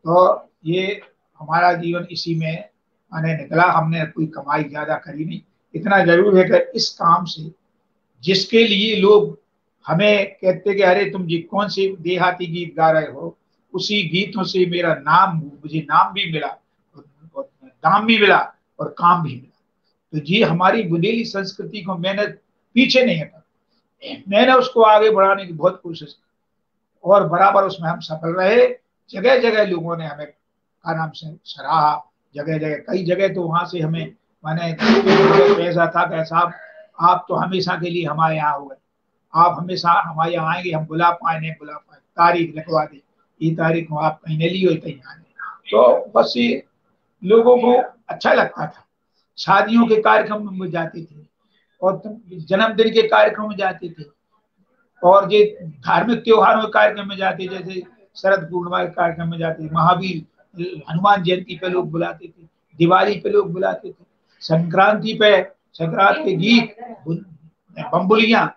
तो ये हमारा जीवन इसी में आने निकला। हमने कोई कमाई ज्यादा करी नहीं। इतना जरूर है कि इस काम से जिसके लिए लोग हमें कहते कि अरे तुम जी कौन से देहाती गीत गा रहे हो, उसी गीतों से मेरा नाम, मुझे नाम भी मिला, दाम भी मिला और काम भी मिला। तो जी हमारी बुंदेली संस्कृति को मैंने पीछे नहीं हटा, मैंने उसको आगे बढ़ाने की बहुत कोशिश की और बराबर उसमें हम सफल रहे। जगह जगह लोगों ने हमें का नाम से सराहा, जगह जगह, कई जगह तो वहां से हमें मैंने ऐसा था कि साहब आप तो हमेशा के लिए हमारे यहाँ हो गए, आप हमेशा हमारे यहाँ आएंगे, हम बुला पाए नहीं बुला पाए, तारीख लिखवा दे, ये तारीख को आप कहीं ली हो कहीं आने। तो बस ये लोगों को अच्छा लगता था। शादियों के कार्यक्रम में जाते थे और जन्मदिन के कार्यक्रम में जाते थे और ये धार्मिक त्योहारों के कार्यक्रम में जाते, जैसे शरद पूर्णिमा के कार्यक्रम में जाते, महावीर हनुमान जयंती पे लोग बुलाते थे, दिवाली पे लोग बुलाते थे, संक्रांति पे संक्रांति के गीत, बम्बुलियां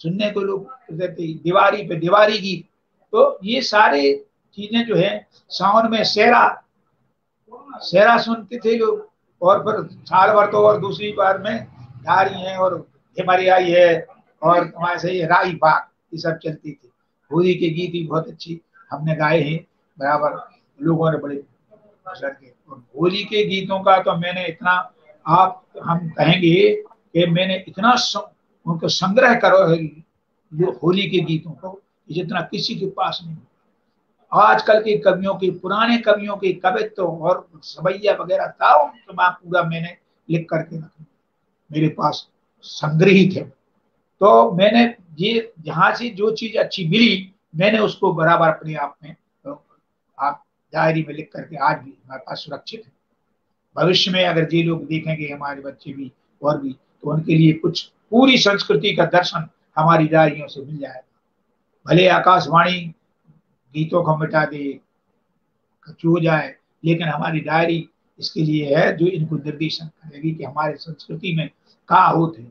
सुनने को लोग देते, दिवाली पे दिवाली गीत। तो ये सारे चीजें जो है, सावन में सेरा सुनते थे लोग। और फिर साल भर तो और दूसरी बार में धारी है और हिमारी आई है और वहां से राई बाग, ये सब चलती थी। होली के गीत भी बहुत अच्छी हमने गाए हैं, बराबर लोगों ने बड़े पसंद किए। और होली के गीतों का तो मैंने इतना, आप हम कहेंगे कि मैंने इतना उनको संग्रह करो है होली के गीतों को, जितना किसी के पास नहीं। आजकल के कवियों के, पुराने कवियों के कवित्व और सवैया वगैरह था, पूरा मैंने लिख करके रखा, मेरे पास संग्रहित है। तो मैंने ये जहां से जो चीज अच्छी मिली, मैंने उसको बराबर अपने आप में आप डायरी में लिख करके आज भी हमारे पास सुरक्षित है। भविष्य में अगर ये लोग देखेंगे हमारे बच्चे भी और भी, तो उनके लिए कुछ पूरी संस्कृति का दर्शन हमारी डायरियों से मिल जाएगा। भले आकाशवाणी गीतों को मिटा दे, हो जाए, लेकिन हमारी डायरी इसके लिए है जो इनको निर्देशन करेगी कि हमारे संस्कृति में का होते,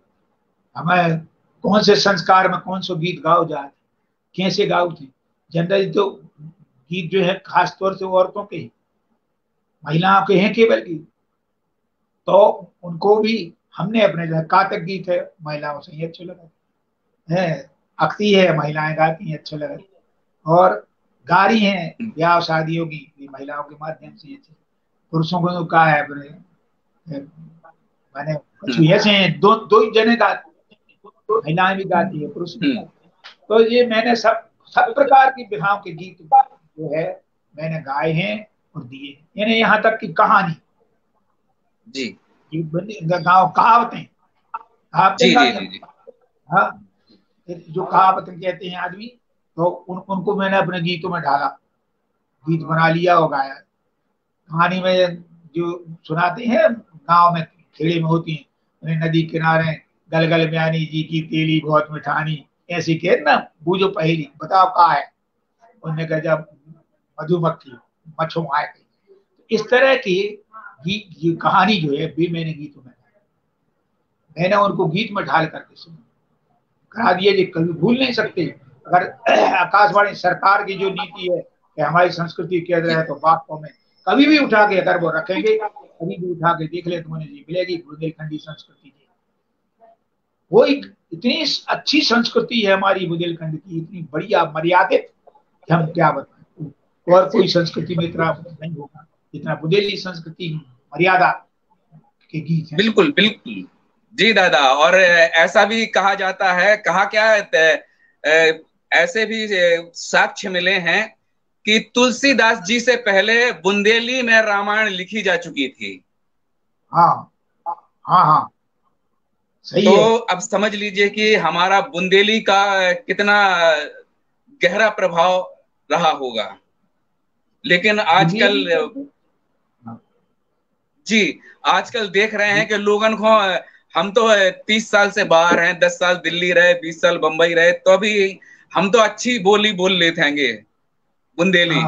हमें कौन से संस्कार में कौन से गीत गाओ जाते, कैसे गाओ थे। जनरली तो गीत जो है खास तौर से औरतों के, महिलाओं के हैं केवल गीत, तो उनको भी हमने अपने जो कातक गीत है महिलाओं से ही अच्छे लगे है, अख्ती है महिलाएं गाती हैं अच्छे लगे, और गा रही हैं ब्याह शादियों की महिलाओं के माध्यम से। पुरुषों को तो कहा है मैंने कुछ ऐसे हैं, दो ही जने गाते, महिलाएं भी गाती है पुरुष भी गाते हैं। तो ये मैंने सब प्रकार की विधाओं के गीत जो है मैंने गाए हैं और दिए, यानी यहाँ तक कि कहानी जी, गाँव कहावतें हाँ, जो कहावतें कहते हैं आदमी, तो उनको मैंने अपने गीतों में ढाला, गीत बना लिया और गाया। कहानी में जो सुनाते हैं गांव में खेड़े में होती हैं, उन्हें नदी किनारे गलगल ब्यानी जी की तेली बहुत मिठानी, ऐसी कहते ना, बूझो पहेली बताओ कहा है, उनने कहा जब मधुमक्खी मच्छों आए गई। इस तरह की ये कहानी जो है भी मैंने गीतों में, मैंने उनको गीत में ढाल करके सुना करा दिया, जो कभी भूल नहीं सकते। अगर आकाशवाणी सरकार की जो नीति है कि हमारी संस्कृति के अंदर है, तो वास्तव में कभी भी उठा के अगर वो रखेंगे, कभी भी उठा के देख ले तुम्हें जी मिलेगी बुंदेलखंडी संस्कृति जी। वो एक इतनी अच्छी संस्कृति है हमारी बुंदेलखंड की, इतनी बढ़िया मर्यादित कि हम क्या बताएं, और कोई संस्कृति में इतना नहीं होगा जितना बुंदेली संस्कृति मर्यादा के गीत है। बिल्कुल बिल्कुल जी दादा। और ऐसा भी कहा जाता है, कहा क्या ऐसे भी साक्ष्य मिले हैं कि तुलसीदास जी से पहले बुंदेली में रामायण लिखी जा चुकी थी। हाँ हाँ हाँ सही तो है। अब समझ लीजिए कि हमारा बुंदेली का कितना गहरा प्रभाव रहा होगा। लेकिन आजकल जी, आजकल देख रहे हैं कि लोगन को, हम तो 30 साल से बाहर हैं, 10 साल दिल्ली रहे, 20 साल बंबई रहे, तो अभी हम तो अच्छी बोली बोल लेते हैं बुंदेली।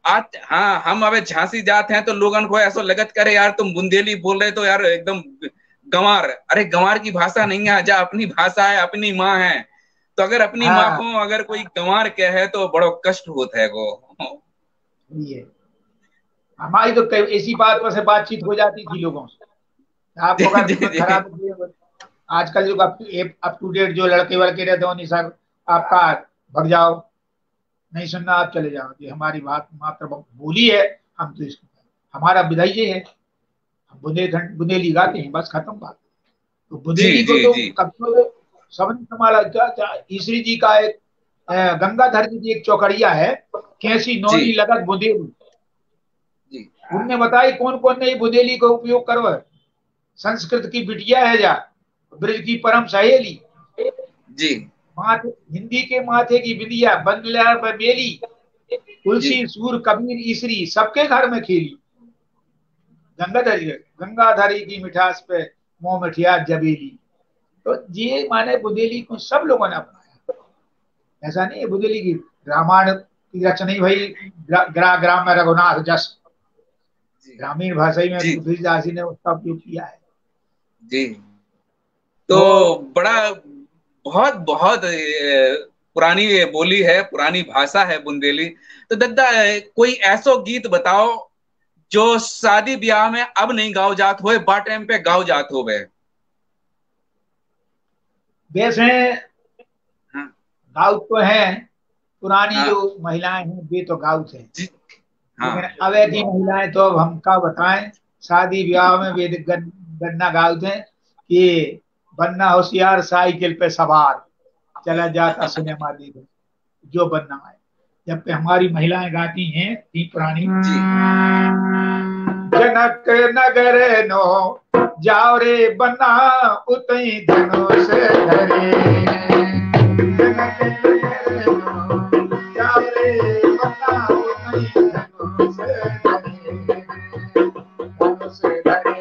आज हाँ, हम अब झांसी जाते हैं तो लोगन को ऐसा लगत करे यार तुम बुंदेली बोल रहे तो यार एकदम गंवार। अरे गंवार की भाषा नहीं है, जा अपनी भाषा है, अपनी माँ है। तो अगर अपनी माँ को अगर कोई गंवार कहे तो बड़ो कष्ट होता है को। हमारी तो ऐसी बात पर से बातचीत हो जाती थी लोगों से, आपको अगर खराब आजकल जो अप टू डेट जो लड़के वड़के रहते हो, नहीं सर आपका भग जाओ, नहीं सुनना आप चले जाओ, ये हमारी बात मात्र बोली है, हम तो इसको हमारा विधाई ये है, हम बुंदेली गाते हैं, बस खत्म बात। तो बुंदेली को तो कब समझ संभाला। ईश्वरी जी का एक गंगाधर जी की एक चौकड़िया है, कैसी नौनी लगत बुंदेली, उनने बताई कौन कौन ने बुंदेली को उपयोग करवा, संस्कृत की बिटिया है जा, ब्रज की परम सहेली जी, माथे हिंदी के माथे की बिंदिया, बंगला पर बेली, तुलसी सूर कबीर ईसरी सबके घर में खेली, गंगाधरी की मिठास पे मोह मिठिया जबेली। तो ये माने बुंदेली को सब लोगों ने अपनाया, ऐसा नहीं है बुंदेली की रामायण की रचना नहीं भाई ग्राम में रघुनाथ जस, ग्रामीण भाषा में तुलसीदास जी ने उसका उपयोग किया है जी। तो बड़ा बहुत बहुत पुरानी बोली है, पुरानी भाषा है बुंदेली। तो दद्दा कोई ऐसो गीत बताओ जो शादी ब्याह में अब नहीं गाओ जात हो, बा टाइम पे गाओ जात हो वे। वैसे गाउत तो है, पुरानी जो महिलाएं हैं वे तो गाउत है, लेकिन अवैधी महिलाएं तो अब हम क्या बताएं, शादी ब्याह में वे गन्ना गाउत है कि बनना होशियार साइकिल पे सवार, चला जाता सिनेमा देखने जो बनना है। जब पे हमारी महिलाएं गाती हैं पुरानी, जनक नगर नो जाओ रे बन्ना उतई धनो से धरे, जनक नगर नो जाओ रे बन्ना उतई धनो से धरे, धनो से धरे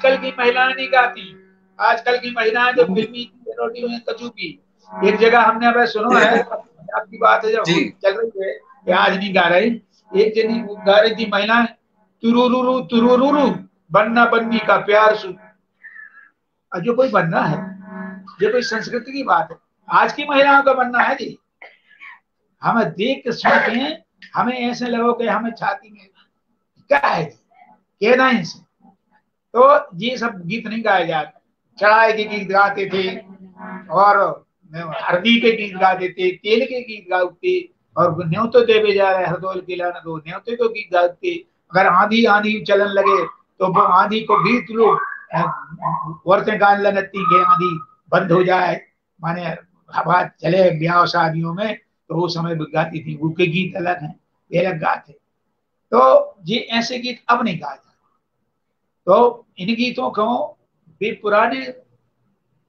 आजकल की महिलाएं नहीं गाती। आजकल की महिलाएं जो फिल्मी रोटी में कचू की, एक जगह हमने अब सुनो है, आपकी बात है जब जी चल रही है कि आज नहीं गा रही, एक जनी गा रही थी महिलाएं, तुरुरुरु तुरुरुरु बनना बन्नी का प्यार सु। जो कोई बनना है, ये कोई संस्कृति की बात है? आज की महिलाओं का बनना है जी। हमें देख के सुनते हैं, हमें ऐसे लगो कि हमें छाती में क्या है कहना ही से। तो ये सब गीत नहीं गाए जाते। चढ़ाई के गीत गाते थे और हरदी के गीत गाते थे, तेल के गीत गाते, और न्योते देवे जा रहे हरदौल किला न दो, न्योते को गीत गाते। अगर आंधी आंधी चलन लगे तो वो आंधी को गीत लोग औरतें गाने लगती कि आंधी बंद हो जाए, माने हवा चले ब्याह शादियों में, तो वो समय गाती थी। उनके गीत अलग हैं, ये अलग गाते। तो ये ऐसे गीत अब नहीं गाए जाते। तो इन गीतों को भी पुराने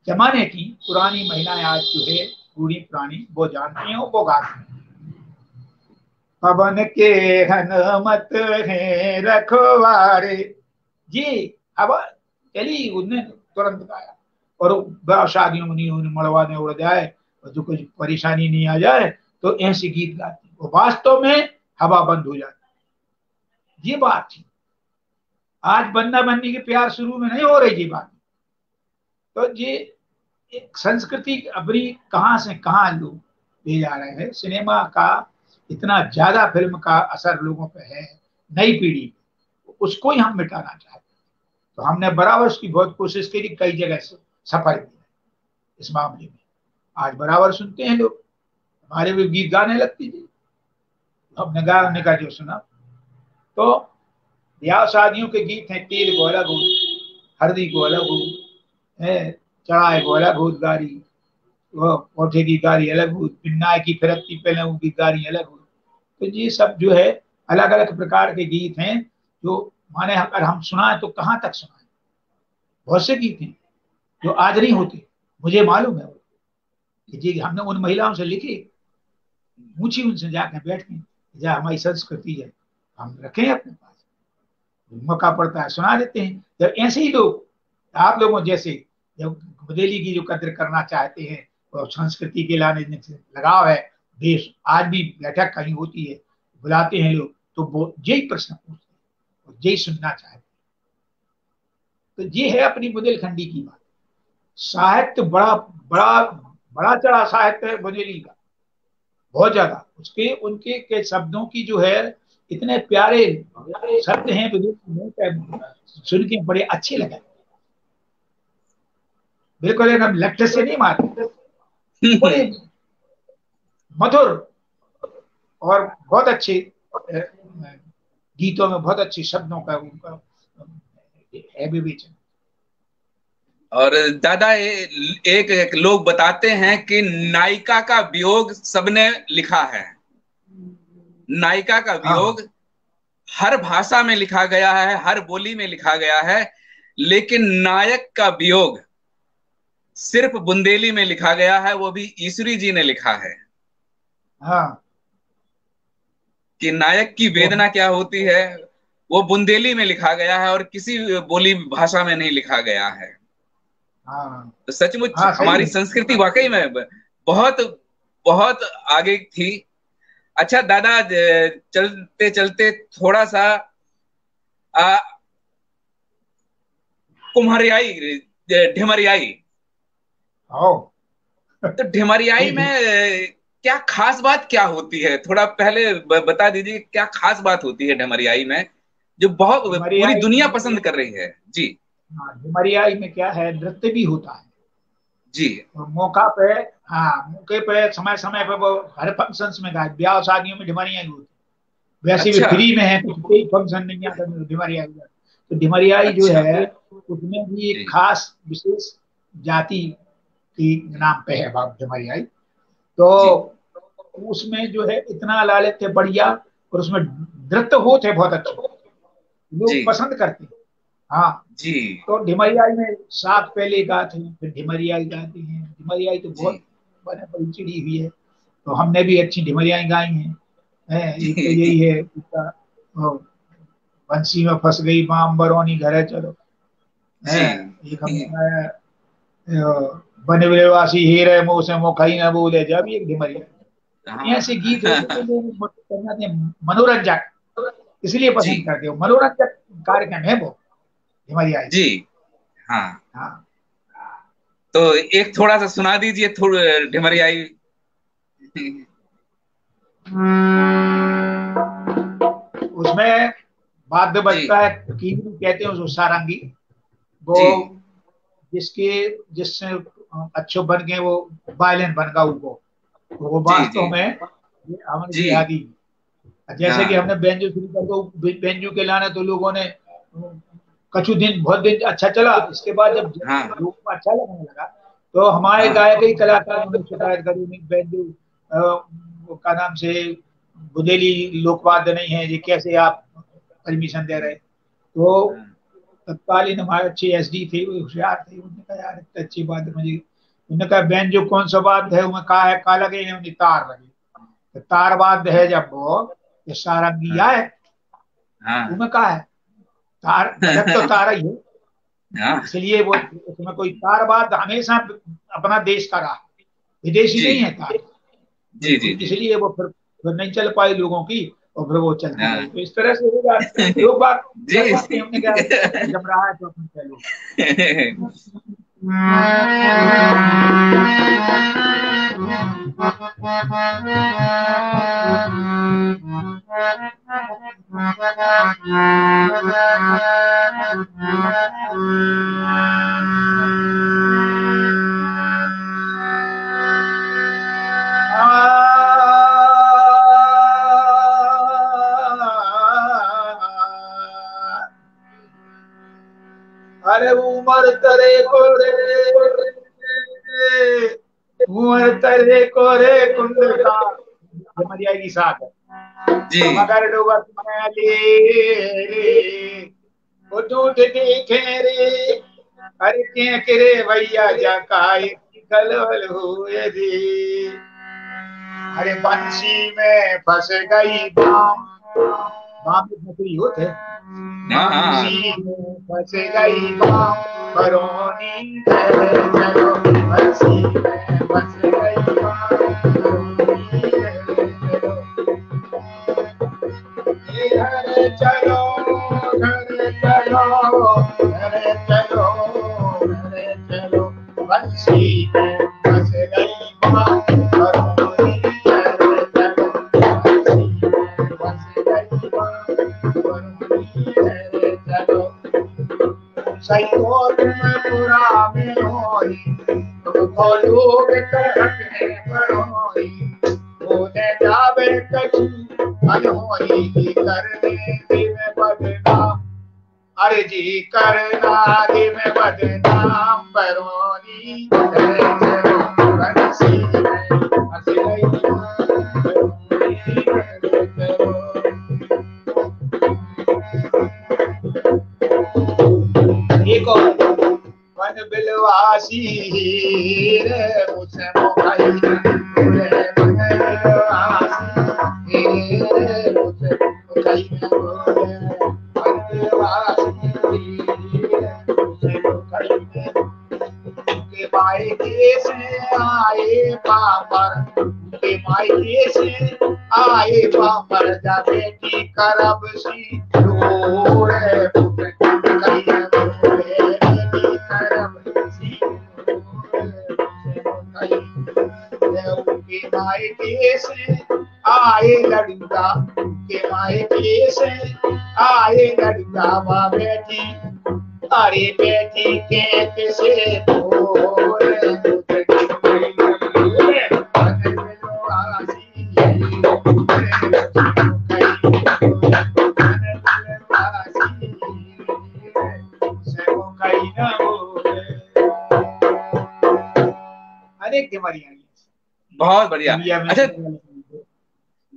जमाने की पुरानी महिलाएं आज जो है बूढ़ी पुरानी वो जानती हैं, वो गाती हैं। पवन के हनुमत है रखवारे, जी अब चली उनने तुरंत गाया। और शादियों में मड़वाने उड़ जाए और जो कुछ परेशानी नहीं आ जाए तो ऐसे गीत गाती, वो वास्तव में हवा बंद हो जाती। ये बात थी। आज बन्ना बन्नी के प्यार शुरू में नहीं हो रही ये बात। तो ये एक संस्कृति अपनी कहां से कहां लोग ले जा रहे हैं। सिनेमा का इतना ज्यादा फिल्म का असर लोगों पे है, नई पीढ़ी, उसको ही हम मिटाना चाहते हैं। तो हमने बराबर उसकी बहुत कोशिश की, कई जगह से सफल भी है इस मामले में। आज बराबर सुनते हैं लोग, हमारे भी गीत गाने लगती थी, हमने गाया, हमने कहा जो सुना। तो ब्याह शादियों के गीत हैं, तेल को अलग हो, हल्दी को अलग हो, चढ़ाए को अलग हो गारी, वो कोठे की गारी अलग हो, पिन्नाए की फिरकती पहले उनकी गारी अलग हो। तो ये सब जो है अलग अलग प्रकार के गीत हैं जो माने अगर हम सुनाए तो कहाँ तक सुनाए। बहुत से गीत हैं जो आज नहीं होते, मुझे मालूम है कि जी हमने उन महिलाओं से लिखे, पूछी उनसे जाकर बैठ के, जहाँ हमारी संस्कृति है हम रखें अपने पास, मौका पड़ता है सुना देते हैं। जब ऐसे ही लोग आप लोगों जैसे जब बुदेली की जो कद्र करना चाहते हैं और संस्कृति के लाने से लगाव है, देश आज भी बैठक कहीं होती है, बुलाते हैं लोग, तो वो यही प्रश्न पूछते हैं और यही सुनना चाहते हैं। तो ये है अपनी बुंदेलखंडी की बात। साहित्य बड़ा बड़ा बड़ा चढ़ा साहित्य है बुंदेली का, बहुत ज्यादा। उसके उनके के शब्दों की जो है इतने प्यारे शब्द हैं, सुन के बड़े अच्छे लगे, बिल्कुल एकदम लट्ठे से नहीं मारते, बड़े मधुर और बहुत अच्छे गीतों में बहुत अच्छे शब्दों का उनका है विवेचन। और दादा एक लोग बताते हैं कि नायिका का वियोग सबने लिखा है। नायिका का वियोग हर भाषा में लिखा गया है, हर बोली में लिखा गया है, लेकिन नायक का वियोग सिर्फ बुंदेली में लिखा गया है, वो भी ईश्वरी जी ने लिखा है। हाँ, कि नायक की वेदना क्या होती है वो बुंदेली में लिखा गया है और किसी बोली भाषा में नहीं लिखा गया है। हाँ, तो सचमुच हाँ, हमारी संस्कृति वाकई में बहुत बहुत आगे थी। अच्छा दादा, चलते चलते थोड़ा सा कुम्हरियाई, ढिमरियाई, तो ढिमरियाई में क्या खास बात क्या होती है? थोड़ा पहले बता दीजिए क्या खास बात होती है ढिमरियाई में जो बहुत पूरी दुनिया पसंद कर रही है। जी हाँ, ढिमरियाई में क्या है, नृत्य भी होता है जी। और मौका पे, हाँ मौके पे समय समय पे वो हर फंक्शंस में गाए, ब्याह शादियों में ढिमरियाई होती है। वैसे भी फ्री में है, कुछ कोई फंक्शन नहीं आता ढिमरियाई। तो ढिमरियाई जो है उसमें भी एक खास विशेष जाति की नाम पे है बाप ढिमरियाई। तो उसमें जो है इतना लालित्य बढ़िया, और उसमें नृत्य होते बहुत अच्छे, लोग पसंद करते हैं। हाँ जी। तो ढिमरियाई में सात पहले गाते हैं, फिर ढिमरियाई गाते हैं। ढिमरियाई तो बहुत बने बड़ी चिड़ी हुई है, तो हमने भी अच्छी ढिमरियाई गाई हैं। एक तो यही है, बंसी में फंस गई बाम बरौनी घरे चलो, है। एक हमारा है, बने विलेवासी हीरे मुँह से मोखई न बोले, जब एक ढिमरिया। ऐसे गीत होते तो लोग करना थे मनोरंजक, इसलिए जी पसंद करते हो। मनोरंजक कार्यक्रम है वो ढिमरिया। जी। हाँ, हाँ, तो एक थोड़ा सा सुना दीजिए, थोड़ा ढिमरियाई। उसमें वाद्य जी बजता है, कीवी कहते हैं उसको, सारंगी। वो जी जिसके जिससे अच्छो बन गए वो वायलिन बन गया वो जी जी वास्तव में ये हमने जी। जिहादी। जैसे कि हाँ हमने बेंजो शुरू कर दो, बेंजो के लाने तो लोगों ने कछु दिन बहुत दिन अच्छा चला। इसके बाद जब हाँ लोगों को अच्छा लगने लगा तो हमारे हाँ गायक ही कलाकार ने शिकायत करी, नहीं बेंजो वो का नाम से बुंदेली लोकवाद्य नहीं है, ये कैसे आप परमिशन दे रहे। तो हाँ। तत्कालीन हमारे अच्छे एसडी थे, वो होशियार थे। उन्होंने कहा यार इतनी अच्छी बात है मुझे। उन्होंने कहा बैन जो कौन सा बात है उनमें कहा है का लगे हैं, उन्हें तार लगे। तो तार बात है जब वो ये सारंगिया है, हाँ उनमें कहा है तार बजट तो तारा ही है। हाँ। इसलिए वो उसमें कोई तार बात हमेशा अपना देश का रहा, विदेशी जी नहीं है तार। जी जी बिल्कुल, जी। इसलिए वो फिर नहीं चल पाई लोगों की, और फिर वो चलती हाँ रही। तो इस तरह से होगा। लोग बात जी कहते हैं, हमने कहा जी। जम रहा है तो अपन चलो। अरे उमर तरे को रे, उमर तरे को रे कुंड का, जमरिया की साथ है। जी मगर डूबत मैली वो दूध देखे रे, अरे के करे भैया जा काय गलवल हुए रे। अरे बंसी में फंस गई बाम, बाम में मछली होते। हाँ हाँ। बंसी में फंस गई बाम, बरौनी चलो, बंसी में फंस गई बाम, बरौनी चलो। घर चलो, घर चलो, घर चलो, घर चलो, बंसी में फंस गई बाम, बरौनी चलो, बंसी में फंस गई बाम, बरौनी चलो। सैयों में पूरा में होई, तो लोग कहते बड़ोई, बोले जावे कछु अनहोई, करने दिन बदनाम। अरे जी करना दिन बदनाम, बरौनी चलो, बंसी में फंस गई बरौनी चलो। एक और वन बिलवासी रे मुझसे मोहाई रे, वन बिलवासी रे मुझसे मोहाई रे, वन बिलवासी रे मुझसे मोहाई रे। के मायके से आए पापर, के मायके से आए पापर, जा बेटी करब सी ढोरे पुत्र कहिए बोले, बेटी करब सी ढोरे उनके मायके से आए लड़का, उनके मायके से आए लड़का, माँ बेटी अरे बेटी के किसे बोले, अनेक बीमारियां हैं। बहुत बढ़िया। दुनिया में अच्छा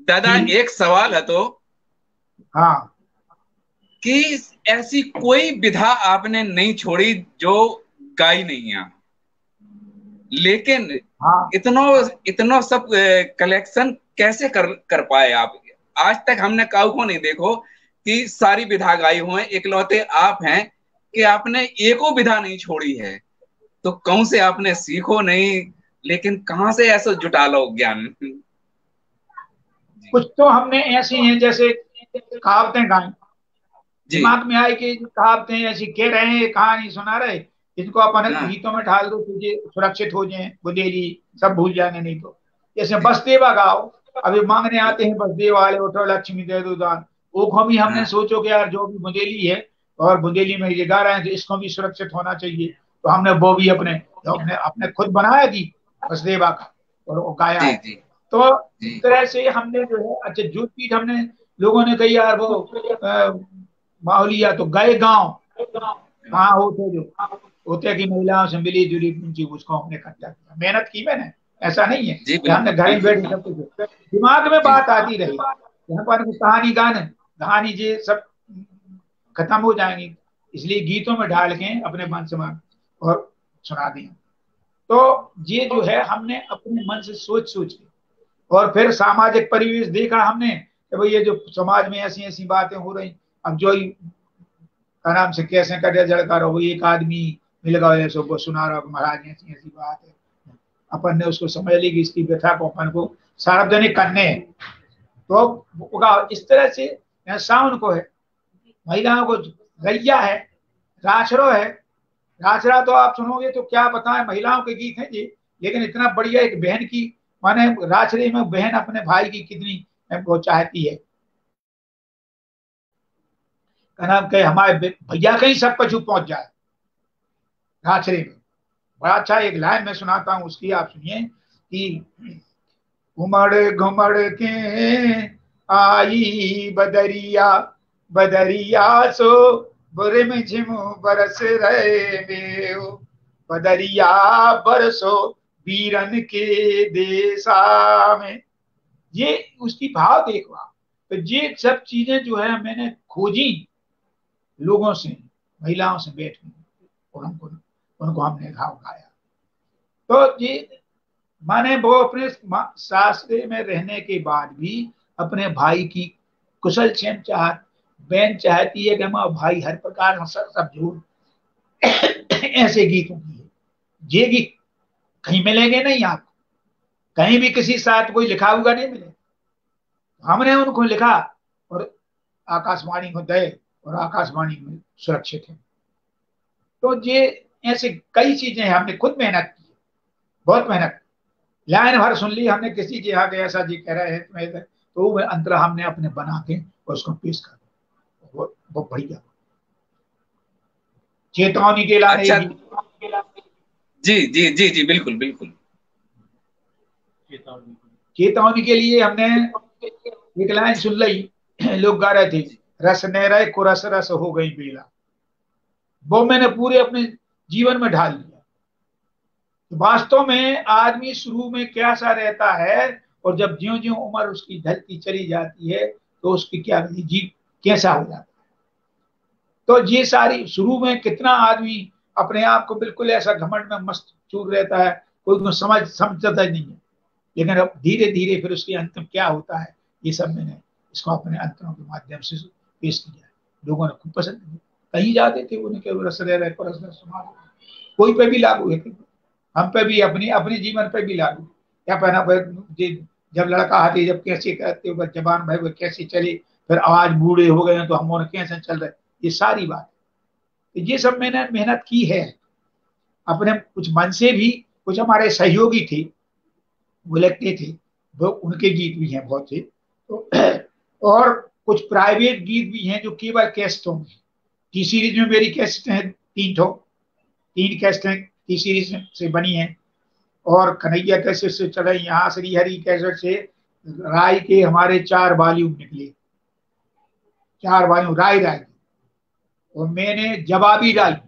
दादा, एक सवाल है तो हाँ, कि ऐसी कोई विधा आपने नहीं छोड़ी जो गाई नहीं है, लेकिन हाँ, इतनो इतनो सब कलेक्शन कैसे कर पाए आप? आज तक हमने काऊ को नहीं देखो कि सारी विधा गाई हुए, इकलौते आप हैं कि आपने एको विधा नहीं छोड़ी है, तो कौन से आपने सीखो नहीं, लेकिन कहाँ से ऐसा जुटा लो ज्ञान। कुछ तो हमने ऐसी हैं जैसे कहावतें गाएं, जी। दिमाग में आई कि कहावतें ऐसी कह रहे हैं, कहानी सुना रहे, इनको अपन हाँ गीतों में ढाल दो, तुझे सुरक्षित हो जाए, बुंदेली सब भूल जाने, नहीं तो जैसे बसदेवा गाओ, अभी मांगने आते हैं बसदेव वाले, उठो लक्ष्मी दे दो दान, वो को भी हमने हाँ सोचो कि यार जो भी बुंदेली है और बुंदेली में ये गा रहे हैं तो इसको भी सुरक्षित होना चाहिए, तो हमने वो भी अपने अपने अपने खुद बनाया गीत बसदेवा का और वो गाया जी है। जी तो जी इस तरह से हमने जो है, अच्छा जो चीज हमने लोगों ने कही यार वो माहौलिया तो गए गांव कहाँ होते जो होते कि महिलाओं से मिली जुली पूंजी, उसको हमने इकट्ठा किया, मेहनत की मैंने, ऐसा नहीं है जी, कि हमने घर ही बिल्कुल बैठे बिल्कुल। सब कुछ, दिमाग में जी बात आती रही, यहाँ पर कहानी गाने कहानी ये सब खत्म हो जाएंगी, इसलिए गीतों में ढाल के अपने मन से मन और सुना दिए। तो ये जो है हमने अपने मन से सोच सोच के, और फिर सामाजिक परिवेश देखा हमने कि भाई ये जो समाज में ऐसी ऐसी बातें हो रही, अब जो का नाम से कैसे कर जड़का रहो, एक आदमी मिल गया सबको सुना रहा महाराज ऐसी ऐसी बात है, अपन ने उसको समझ ली कि इसकी व्यथा को अपन को सार्वजनिक करने हैं, तो होगा इस तरह से। साउंड को है, महिलाओं को गैया है, राछड़ो है, राछड़ा तो आप सुनोगे तो क्या बताएं, महिलाओं के गीत हैं जी, लेकिन इतना बढ़िया एक बहन की, माने राछड़े में बहन अपने भाई की कितनी वो चाहती है, का नाम कहे हमारे भैया कहीं सब कुछ पहुंच जाए राछड़े में। बड़ा अच्छा एक लाइन में सुनाता हूँ उसकी, आप सुनिए कि घुमड़ घुमड़ के आई बदरिया, बदरिया सो बुरे में झिम बरस रहे बेओ, बदरिया बरसो वीरन के देशा में, ये उसकी भाव देखो आप। तो ये सब चीजें जो है मैंने खोजी लोगों से, महिलाओं से बैठ के, और उनको उनको हमने घाव गाया। तो ये माने वो अपने सासरे में रहने के बाद भी अपने भाई की कुशल क्षेम चाहत, बहन चाहती है कि हमारा भाई हर प्रकार का सब जोड़, ऐसे गीतों की है। ये गीत कहीं मिलेंगे नहीं आपको, कहीं भी किसी साथ कोई लिखा हुआ नहीं मिले, हमने उनको लिखा और आकाशवाणी को दे और आकाशवाणी में सुरक्षित है। तो ये ऐसे कई चीजें हैं, हमने खुद मेहनत की, बहुत मेहनत, लाइन भर सुन ली हमने किसी के यहाँ ऐसा जी कह रहे हैं तो वो अंतरा हमने अपने बना के उसको पेश कर दिया, वो बढ़िया चेतावनी के लाने अच्छा। जी, जी जी जी जी, बिल्कुल बिल्कुल। चेतावनी के लिए हमने एक लाइन सुन ली, लोग गा रहे थे, रस ने रहे को रस रस हो गई बेला, वो मैंने पूरे अपने जीवन में ढाल लिया। तो वास्तव में आदमी शुरू में कैसा रहता है, और जब ज्यो ज्यो उम्र उसकी ढलती चली जाती है तो उसकी क्या जीव कैसा हो जाता है। तो ये सारी शुरू में कितना आदमी अपने आप को बिल्कुल ऐसा घमंड में मस्त चूर रहता है, कोई को समझता ही नहीं है, लेकिन अब धीरे धीरे फिर उसके अंत में क्या होता है, ये सब मैंने इसको अपने अंतरों के माध्यम से पेश किया है। लोगों ने खूब पसंद किया, कहीं जाते थे उन्हें केवल रस रह कोई पे भी लागू है, हम पे भी, अपनी अपने जीवन पे भी लागू, क्या पहना जब लड़का आते जब कैसे करते हो जबान भाई वो कैसे चले, फिर आवाज बूढ़े हो गए तो हम कैसे चल रहे, ये सारी बात। तो ये सब मैंने मेहनत की है अपने, कुछ मन से भी, कुछ हमारे सहयोगी थे वो लिखते थे, वो उनके गीत भी हैं बहुत से, तो और कुछ प्राइवेट गीत भी हैं जो केवल कैसेटों में, टी सीरीज में मेरी कैसेट है 3 कैसेटें टी सीरीज से बनी है, और कन्हैया कैसेट से चले, यहाँ श्रीहरि कैसेट से राय के हमारे 4 वॉल्यूम निकले, 4 वॉल्यूम राय राय, और मैंने जवाबी राय,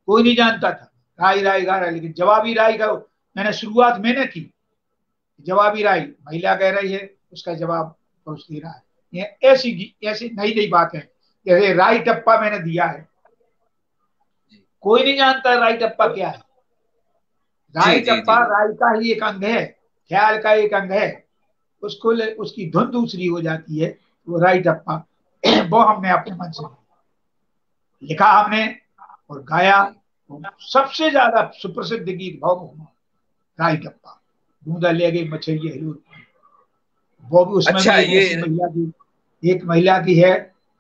कोई नहीं जानता था राय राय गा रहा है, लेकिन जवाबी राय का मैंने शुरुआत मैंने की, जवाबी राय महिला कह रही है उसका जवाब पुरुष दे रहा है, ये ऐसी ऐसी नई नई बात है। जैसे राय टप्पा मैंने दिया है, कोई नहीं जानता राय टप्पा क्या है, राय जी जी टप्पा जी राय का ही एक अंग है, ख्याल का एक अंग है, उसको उसकी धुन दूसरी हो जाती है, वो राय टप्पा वो हमने अपने मन से लिखा, हमने और गाया। सबसे ज्यादा सुप्रसिद्ध गीत भाव राय गप्पा, बूंदा ले गई मछलिया हिलोर पानी। वो भी उसमें अच्छा, भी एक ये ऐसी महिला की, एक महिला की है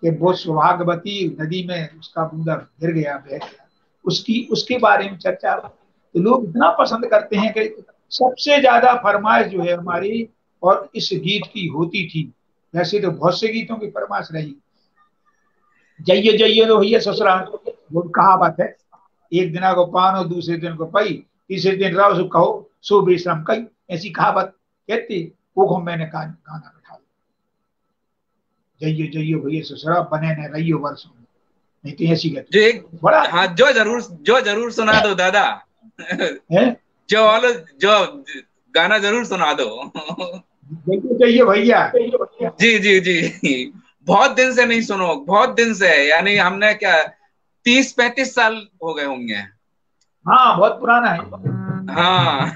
कि वो सौभाग्यवती, नदी में उसका बूंदा गिर गया, बह गया, उसकी उसके बारे में चर्चा। तो लोग इतना पसंद करते हैं कि सबसे ज्यादा फरमाइश जो है हमारी और इस गीत की होती थी। वैसे तो बहुत से गीतों की फरमाइश रही, जइये जइये रो भैया ससुराल, वो कहावत है, एक दिन को पानो दूसरे दिन को पई, तीसरे दिन रहो सो कहो सो बेशरम कई, ऐसी कहावत कहती। वो मैंने गाना बैठा, जइये जइये भैया ससुराल बने न रहियो वर्षों में, नहीं तो ऐसी कहती जो एक, बड़ा हाँ, जो जरूर सुना दो दादा। है। जो वालो, जो गाना जरूर सुना दो। जइये जइये भैया, जी जी जी, बहुत दिन से नहीं सुनो, बहुत दिन से, यानी हमने क्या 30-35 साल हो गए होंगे। हाँ बहुत पुराना है। हाँ।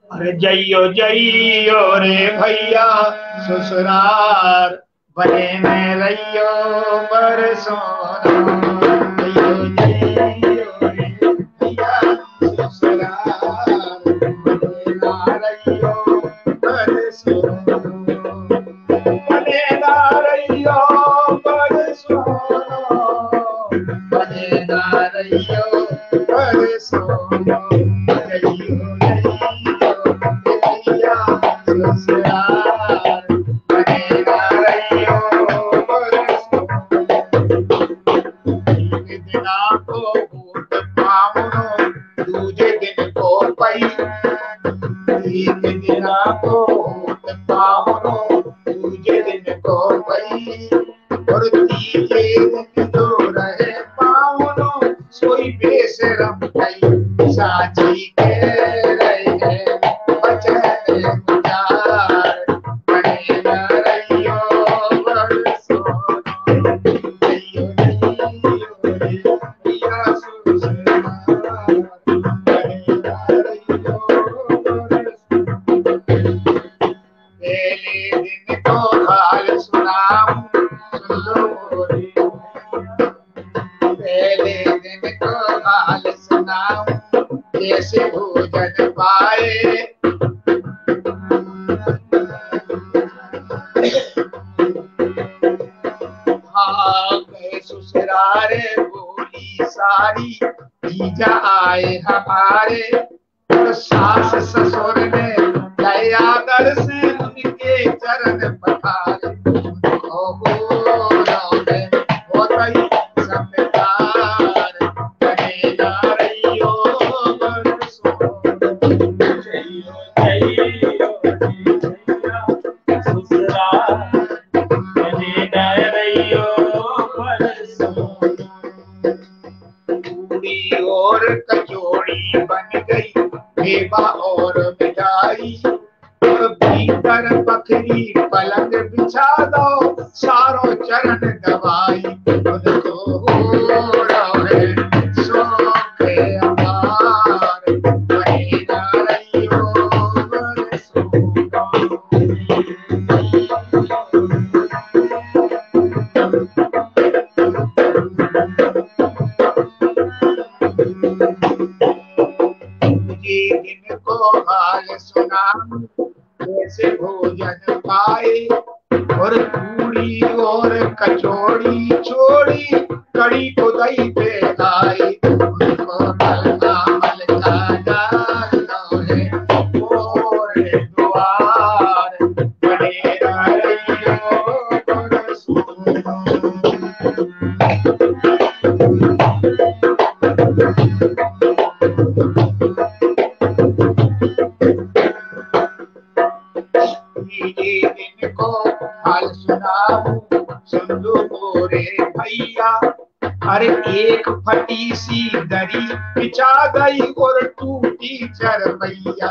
अरे जइयो जइयो रे भैया ससुराल बने में रहियो बरसों, जइयो जइयो रे भैया ससुराल बने ना रहियो बरसों, बने ना रहियो बरसों, बने ना रहियो बरसों, जइयो दूजे दिन को पई, एक दिन को पावनो दूजे दिन को पई, और तीजे दिन जो रहे पावनो सोई बेशरम कई, साची के रहे बचन गुजार, बने न रहियो बरसों, जइयो जइयो रे भैया ससुराल बने न रहियो बरसों। पहले दिन को हाल सुनाऊं सुन लो रे, पहले दिन को हाल सुनाऊं कैसे भोजन पाए, हाँ कहे ससुरारे बोली सारी, जीजा आए हमारे, और सास ससुर ने दया कर से उनके चरण पखारे, समझदार बने ना रहियो बरसों, जइयो जइयो भैया ससुराल बने ना रहियो बरसों, पूरी और कचौड़ी बन गई मेवा और मिठाई, और भीतर बकरी पलंग बिछा दो सारो चरण दवाई, उनको हो रहे शौक अपार बने ना रहियो बरसों, मुझे दिन को हाल सुना कैसे भोजन पाए, और पूरी और कचौड़ी छोड़ी कड़ी को दही पे आए, उनको मलकामल का डालो है और द्वार बने ना रहियो बरसों, ये दिन को हाल सुनाऊं सुन लो रे भैया, अरे एक फटी सी दरी बिछा गई और टूटी चरपैया,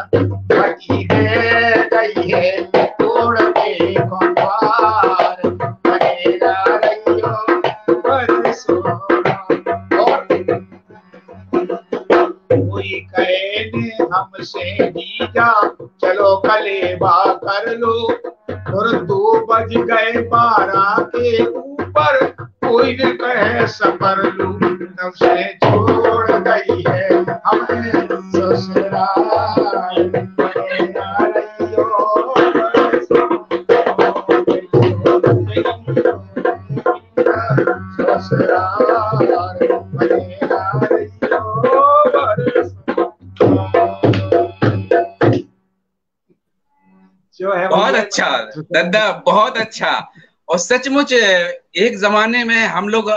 फटी है गई है तोड़ के कंबार, बने ना रहियो बरसों, और कोई कहे ने हमसे जीजा चलो कलेबा कर लो, और 2 बज गए 12 के ऊपर कोई न कहे सफर लू, तब से छोड़ गई है हमें ससुराल जो है। बहुत अच्छा दादा, बहुत अच्छा। और सचमुच एक जमाने में हम लोग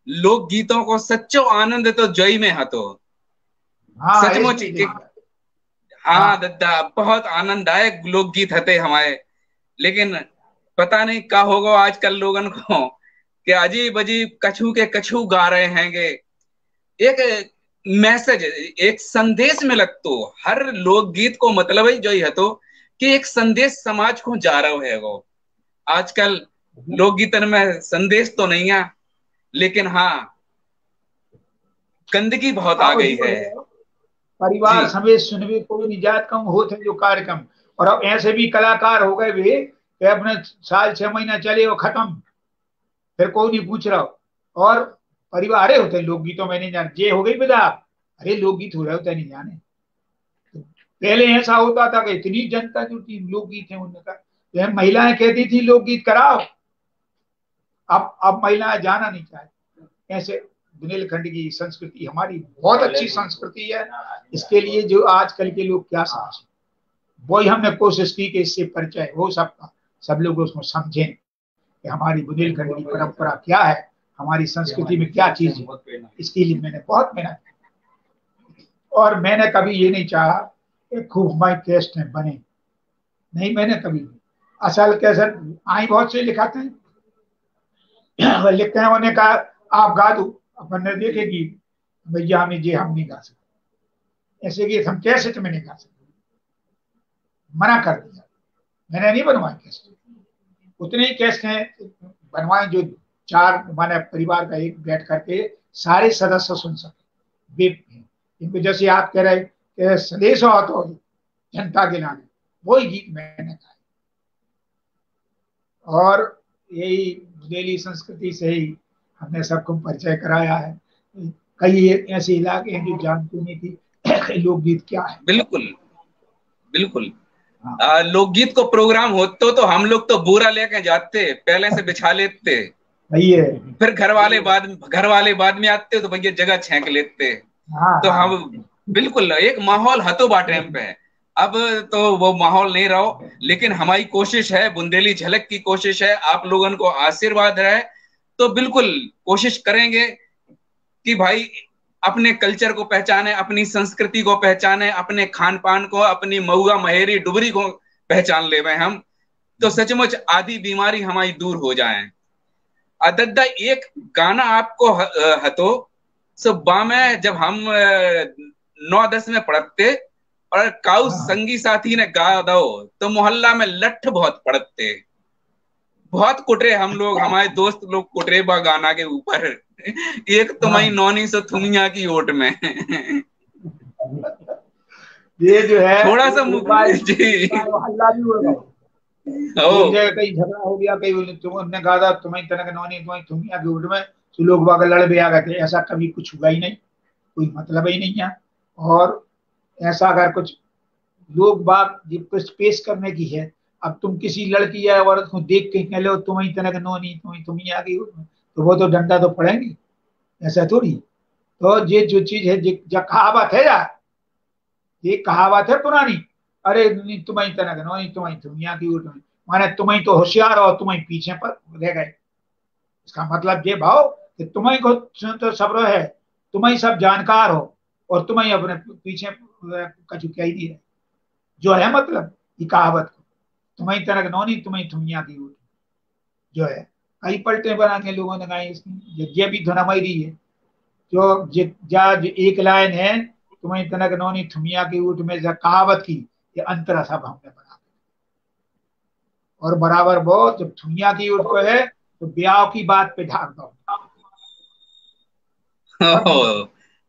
लोक गीतों को सच्चो आनंद तो जोई में हतो। हाँ सचमुच हाँ दादा, बहुत आनंददायक लोकगीत हते हमारे। लेकिन पता नहीं क्या होगा आजकल लोगन को, कि अजीब अजीब कछू के कछू गा रहे हैंगे। एक मैसेज, एक संदेश मिलत तो हर लोकगीत को मतलब ही जो ही है तो कि एक संदेश समाज को जा रहा है वो। आजकल लोकगीतन में संदेश तो नहीं है, लेकिन हाँ गंदगी बहुत आ गई है। परिवार समेत सुनवे कोई निजात कम होते जो कार्यक्रम, और अब ऐसे भी कलाकार हो गए भी कि अपने साल 6 महीना चले वो खत्म, फिर कोई नहीं पूछ रहा। और परिवार होते हैं लोकगीतों में, नहीं जाने ये हो गई विदा, अरे लोकगीत हो रहे होते नहीं जाने। तो पहले ऐसा होता था कि इतनी जनता जो थी लोकगीत है उनका, तो महिलाएं कहती थी लोकगीत कराओ, अब महिलाएं जाना नहीं चाहती। ऐसे बुंदेलखंड की संस्कृति हमारी बहुत अच्छी संस्कृति है, इसके लिए जो आजकल के लोग क्या समझे, वही हमने कोशिश की कि इससे परिचय हो सबका, सब लोग उसको समझें कि हमारी बुंदेलखंड की परंपरा क्या है, हमारी संस्कृति में क्या चीज है। इसके लिए मैंने बहुत मेहनत की, और मैंने कभी ये नहीं चाहा कि खूब माइक कैसेट में बने, नहीं मैंने कभी नहीं। असल कैसेट आई बहुत से लिखाते हैं लिखते हैं, उन्होंने कहा आप गा दो, अपन ने देखेगी भैया हमें ये हम नहीं गा सकते, ऐसे कि हम कैसेट में नहीं गा सकते, मना कर दिया। मैंने नहीं बनवाए कैसेट, उतने ही कैसेट हैं बनवाए जो 4 माने परिवार का एक बैठ करके सारे सदस्य सुन सके। इनको जैसे आप कह रहे कि संदेश हो तो जनता के लाने, वही गीत मैंने गाए। और यही बुंदेली संस्कृति से ही हमने सबको परिचय कराया है। कई ऐसे इलाके हैं जो जानते नहीं थी लोकगीत क्या है। बिल्कुल बिल्कुल। लोकगीत को प्रोग्राम होते तो हम लोग तो बुरा लेके जाते, पहले से बिछा लेते, वही है। फिर घर वाले बाद में आते तो भैया जगह छेंक लेते। तो हम बिल्कुल एक माहौल हतो बा टाइम पे। अब तो वो माहौल नहीं रहो, लेकिन हमारी कोशिश है, बुंदेली झलक की कोशिश है, आप लोगों को आशीर्वाद रहे तो बिल्कुल कोशिश करेंगे कि भाई अपने कल्चर को पहचाने, अपनी संस्कृति को पहचाने, अपने खान पान को, अपनी मऊआ महेरी डुबरी को पहचान ले हम, तो सचमुच आधी बीमारी हमारी दूर हो जाए। अदद्दा एक गाना आपको हतो सुबह में जब हम 9-10 में पढ़ते और काउ संगी साथी ने गा दो तो मोहल्ला में लठ बहुत पड़ते, बहुत कुटरे हम लोग, हमारे दोस्त लोग कुटरे बा गाना के ऊपर। एक तुम्हारी नौनी से थुमिया की ओट में ये जो है थोड़ा सा जी हल्ला भी हो गया, कहीं झगड़ा हो गया, कहीं तुमने कहा था तुम्हें तनक नौनी तुम्हें थुमिया की ओट में, तो लोग बाग लड़ भी आ गए थे। ऐसा कभी कुछ हुआ ही नहीं, कोई मतलब ही नहीं है। और ऐसा अगर कुछ लोग बाग कुछ पेश करने की है, अब तुम किसी लड़की या औरत को देख के कह लो तुम्हें तनक नौनी तुम्हें आ गई, तो वो तो डंडा तो पड़ेंगी, ऐसा थोड़ी। तो ये जो चीज है जो कहावत है यार, ये कहावत है पुरानी, अरे तुम्हें तनक नौनी तुम्हें की ओट में, माने तुम्हें तो होशियार हो, तुम्हें पीछे पर रह गए। इसका मतलब ये भाव कि तुम्हें को तो सब्र है, तुम्हें सब जानकार हो, और तुम्हें अपने पीछे कछु कह ही नहीं रहे, जो है मतलब ये कहावत को, तुम्हें तनक नौनी तुम्हें थुमिया की ओट जो है। कई पलटे बना के लोगों ने गाई इसकी, ये भी धुनामयरी है जो एक लाइन है, तुम्हें तनक नौनी थुमिया की ओट में कहावत की, ये अंतरा सब हमने बना। और बराबर वो जब थुमिया की ओट को है तो ब्याह की बात पे ढाक दो।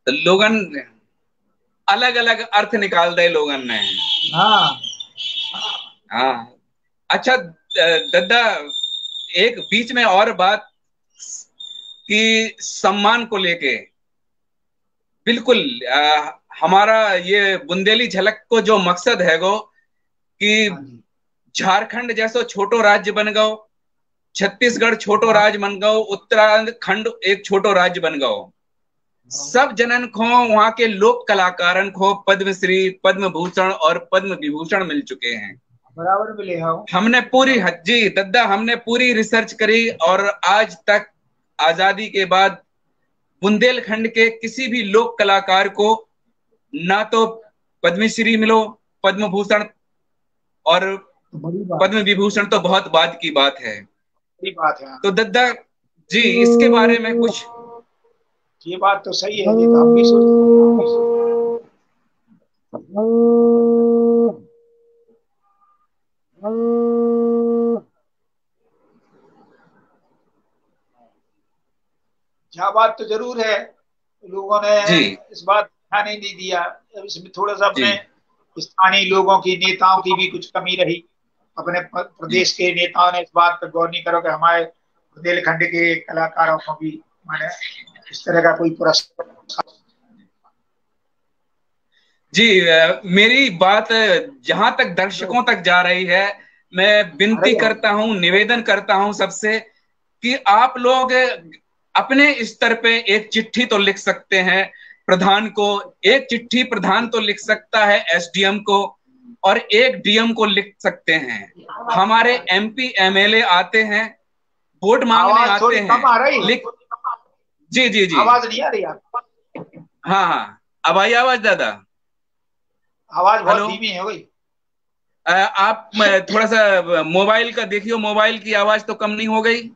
तो लोगन अलग अलग अर्थ निकाल दे लोगन ने। हाँ हाँ। अच्छा दद्दा, एक बीच में और बात कि सम्मान को लेके बिल्कुल हमारा ये बुंदेली झलक को जो मकसद है गो कि हाँ जी। झारखंड जैसो छोटो राज्य बन गयो, छत्तीसगढ़ छोटो हाँ राज्य बन गयो, उत्तराखंड एक छोटो राज्य बन गयो। सब जनन को, वहां के लोक कलाकारन को पद्मश्री, पद्म भूषण और पद्म विभूषण मिल चुके हैं। बराबर मिले हो। हमने पूरी जी दद्दा, हमने पूरी रिसर्च करी और आज तक आजादी के बाद बुंदेलखंड के किसी भी लोक कलाकार को ना तो पद्मश्री मिलो, पद्म भूषण और बड़ी बात, पद्म विभूषण तो बहुत बाद की बात है। बड़ी बात है। तो दद्दा जी, इसके बारे में कुछ। ये बात तो सही है, ये तो हम भी सोचते। यह बात तो जरूर है, लोगों ने जी इस बात ध्यान ही नहीं दिया। इसमें थोड़ा सा जी अपने स्थानीय लोगों की, नेताओं की भी कुछ कमी रही। अपने प्रदेश के नेताओं ने इस बात पर गौर नहीं करो कि हमारे बुंदेलखंड के कलाकारों को भी माने इस तरह का कोई पुरस्कार। जी मेरी बात जहां तक दर्शकों तक जा रही है, मैं विनती करता हूं, निवेदन करता हूं सबसे कि आप लोग अपने स्तर पे एक चिट्ठी तो लिख सकते हैं प्रधान को, एक चिट्ठी प्रधान तो लिख सकता है एसडीएम को, और एक डीएम को लिख सकते हैं। हमारे एमपी एमएलए आते हैं, वोट मांगने आवाज आते थोड़ी हैं, कम आ रही। लिख। जी जी जी, आवाज नहीं आ रही आपको? हाँ हाँ, अब आई आवाज दादा? आवाज बहुत हेलो, धीमी है भाई। आप थोड़ा सा मोबाइल का देखियो, मोबाइल की आवाज तो कम नहीं हो गई?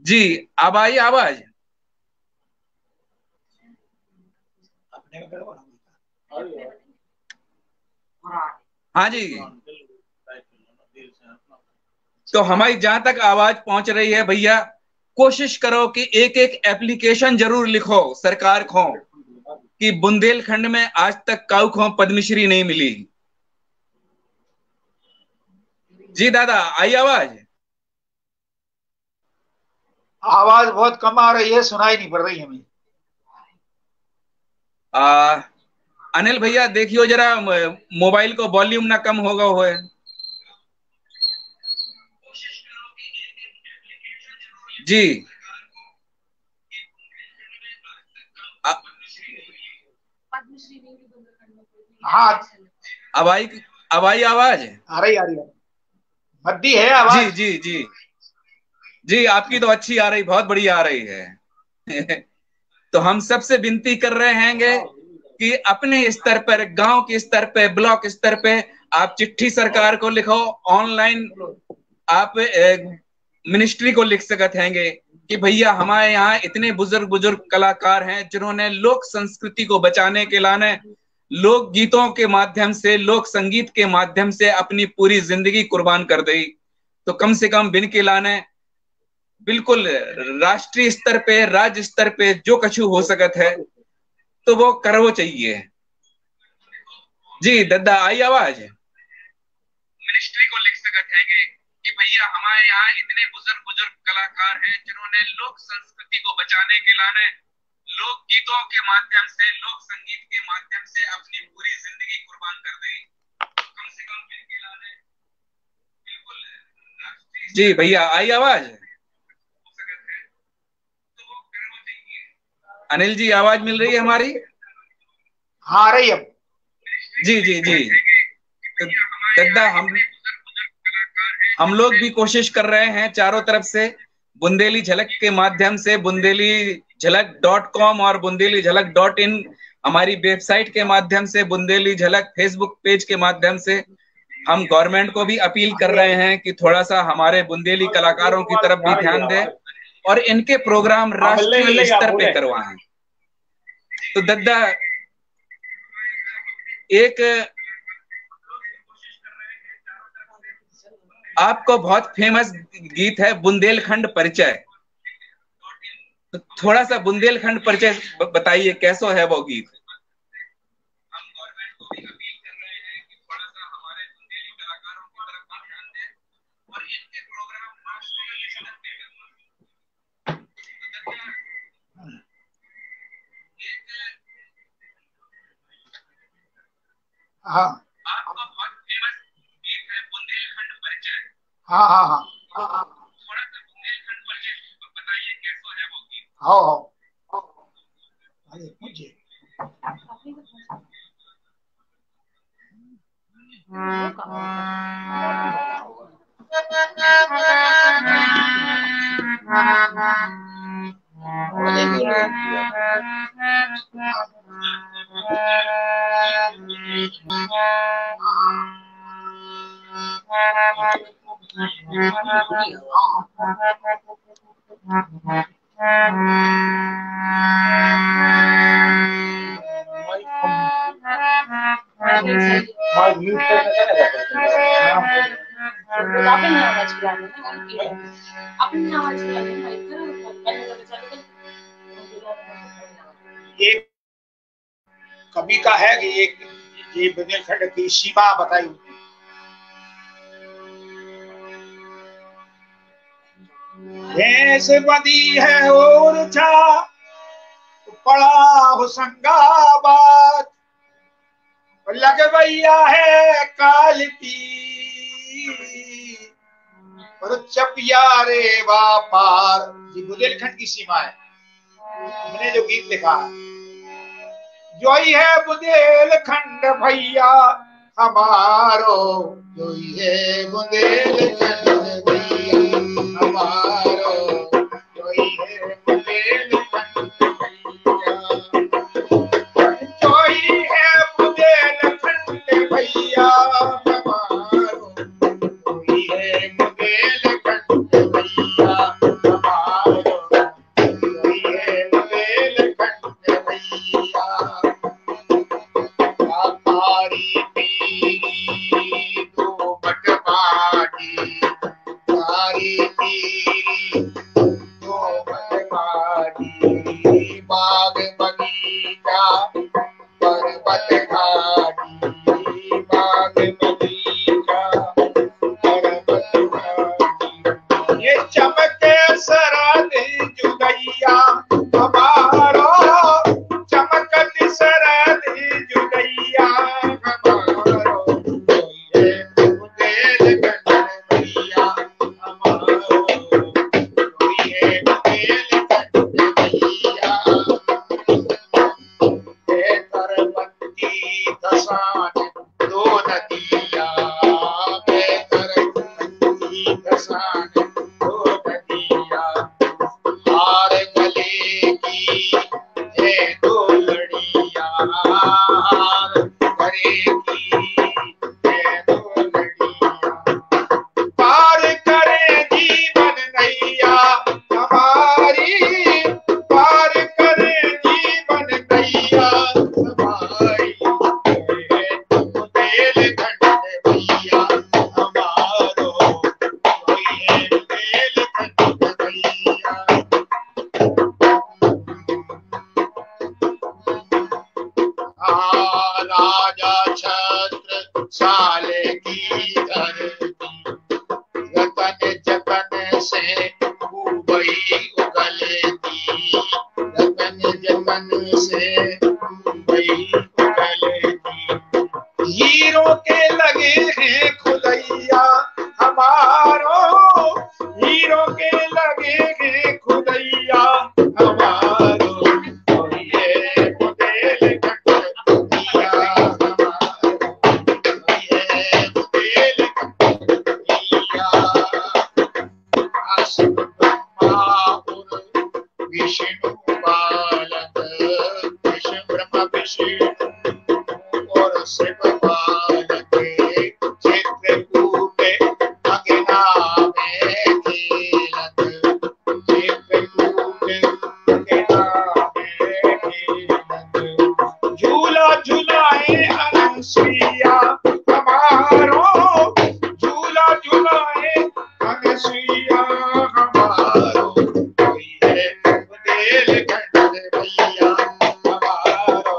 जी, अब आई आवाज? हाँ जी। तो हमारी जहां तक आवाज पहुंच रही है भैया, कोशिश करो कि एक एक एप्लीकेशन जरूर लिखो सरकार को कि बुंदेलखंड में आज तक काऊ को पद्मश्री नहीं मिली। जी दादा, आई आवाज? आवाज बहुत कम आ रही है, सुनाई नहीं पड़ रही हमें। अनिल भैया देखियो जरा, मोबाइल को वॉल्यूम ना कम होगा हो है। जी हाँ, अब आई आवाज? आ रही है, मद्दी है आवाज। जी जी जी जी, आपकी तो अच्छी आ रही, बहुत बढ़िया आ रही है। तो हम सबसे विनती कर रहे हैं कि अपने स्तर पर, गांव के स्तर पे, ब्लॉक स्तर पे आप चिट्ठी सरकार को लिखो, ऑनलाइन आप मिनिस्ट्री को लिख सकते हैं कि भैया हमारे यहाँ इतने बुजुर्ग बुजुर्ग कलाकार हैं जिन्होंने लोक संस्कृति को बचाने के लाने लोक गीतों के माध्यम से, लोक संगीत के माध्यम से अपनी पूरी जिंदगी कुर्बान कर दी। तो कम से कम बिन के लाने बिल्कुल राष्ट्रीय स्तर पे, राज्य स्तर पे जो कछु हो सकत है तो वो करवो चाहिए। जी दद्दा, आई आवाज? मिनिस्ट्री को लिख सकते हैं कि भैया हमारे यहाँ इतने बुजुर्ग बुजुर्ग कलाकार हैं जिन्होंने लोक संस्कृति को बचाने के लाने लोक गीतों के माध्यम से, लोक संगीत के माध्यम से अपनी पूरी जिंदगी कुर्बान कर दी। कम से कम इनके लाने बिल्कुल। जी भैया, आई आवाज? अनिल जी, आवाज मिल रही है हमारी? हाँ, आ रही है। जी जी जी, दद्दा हम लोग भी कोशिश कर रहे हैं चारों तरफ से, बुंदेली झलक के माध्यम से, bundelizhalak.com और bundelizhalak.in हमारी वेबसाइट के माध्यम से, बुंदेली झलक फेसबुक पेज के माध्यम से हम गवर्नमेंट को भी अपील कर रहे हैं कि थोड़ा सा हमारे बुंदेली कलाकारों की तरफ भी ध्यान दें और इनके प्रोग्राम राष्ट्रीय स्तर पे करवाएं। तो दद्दा, एक आपको बहुत फेमस गीत है बुंदेलखंड परिचय, तो थोड़ा सा बुंदेलखंड परिचय बताइए, कैसा है वो गीत? हाँ आपका बहुत फेमस गीत है बुंदेलखंड परिचय। हाँ हाँ हाँ थोड़ा सा बुंदेलखंड परिचय बताइए कैसा है वो गीत। हाँ अरे मुझे ये कवि का है कि ये बुंदेलखंड की सीमा बताई। भैंस बंधी है और छा पड़ा होशंगाबाद, लग भैया है काल की और चपिया रे व्यापार। ये बुंदेलखंड की सीमा है। मैंने जो गीत लिखा है, जो ही है बुंदेलखंड भैया हमारो, जो ही है बुंदेलखंड भैया हमारो, जो ही है बुंदेलखंड भैया, जो ही है बुंदेलखंड भैया हमारो, जो ही है बुंदेलखंड भैया हमारो, जो ही है बुंदेलखंड भैया। तारी मेरी दो बटवानी, तारी मेरी दो बटवानी, बाग बगीचा पर्वत घाटी, बाग बगीचा पर्वत घाटी। ये चमके सरद जुगैया हमारो, चमकत सरद जुगैया हमारो, ये बुंदेलखंड भैया हमारो, ये बुंदेलखंड भैया। ये तरवंती दसान दो नदिया, ये तरवंती दसान दो नदिया, हार गले की है दो लड़िया, हार गले की है दो लड़िया, पार करे जीवन नैया हमारी, पार करे जीवन नैया हमारी, बुंदेलखंड भैया हमारो, ये बुंदेलखंड भैया। राजा छत्र साल की धरती, रतन जतन से मुंबई उगलती, रतन जतन से मुंबई उगलती। हीरो के लगे हैं खुदैया हमारो, हीरो के लगे हैं खुदैया हमारो, ये बुंदेलखंड भैया हमारो, ये बुंदेलखंड भैया। आशिक ब्रह्मा और विष्णु बालक, विष्णु ब्रह्मा विष्णु और शिव बालक, चित्रकूट अग्ना में खेलत, चित्रकूट अग्ना में खेलत। झूला झूलाए अनसुईया हमारो, झूला झूलाए अनसुईया हमारो, ये बुंदेलखंड भैया हमारो,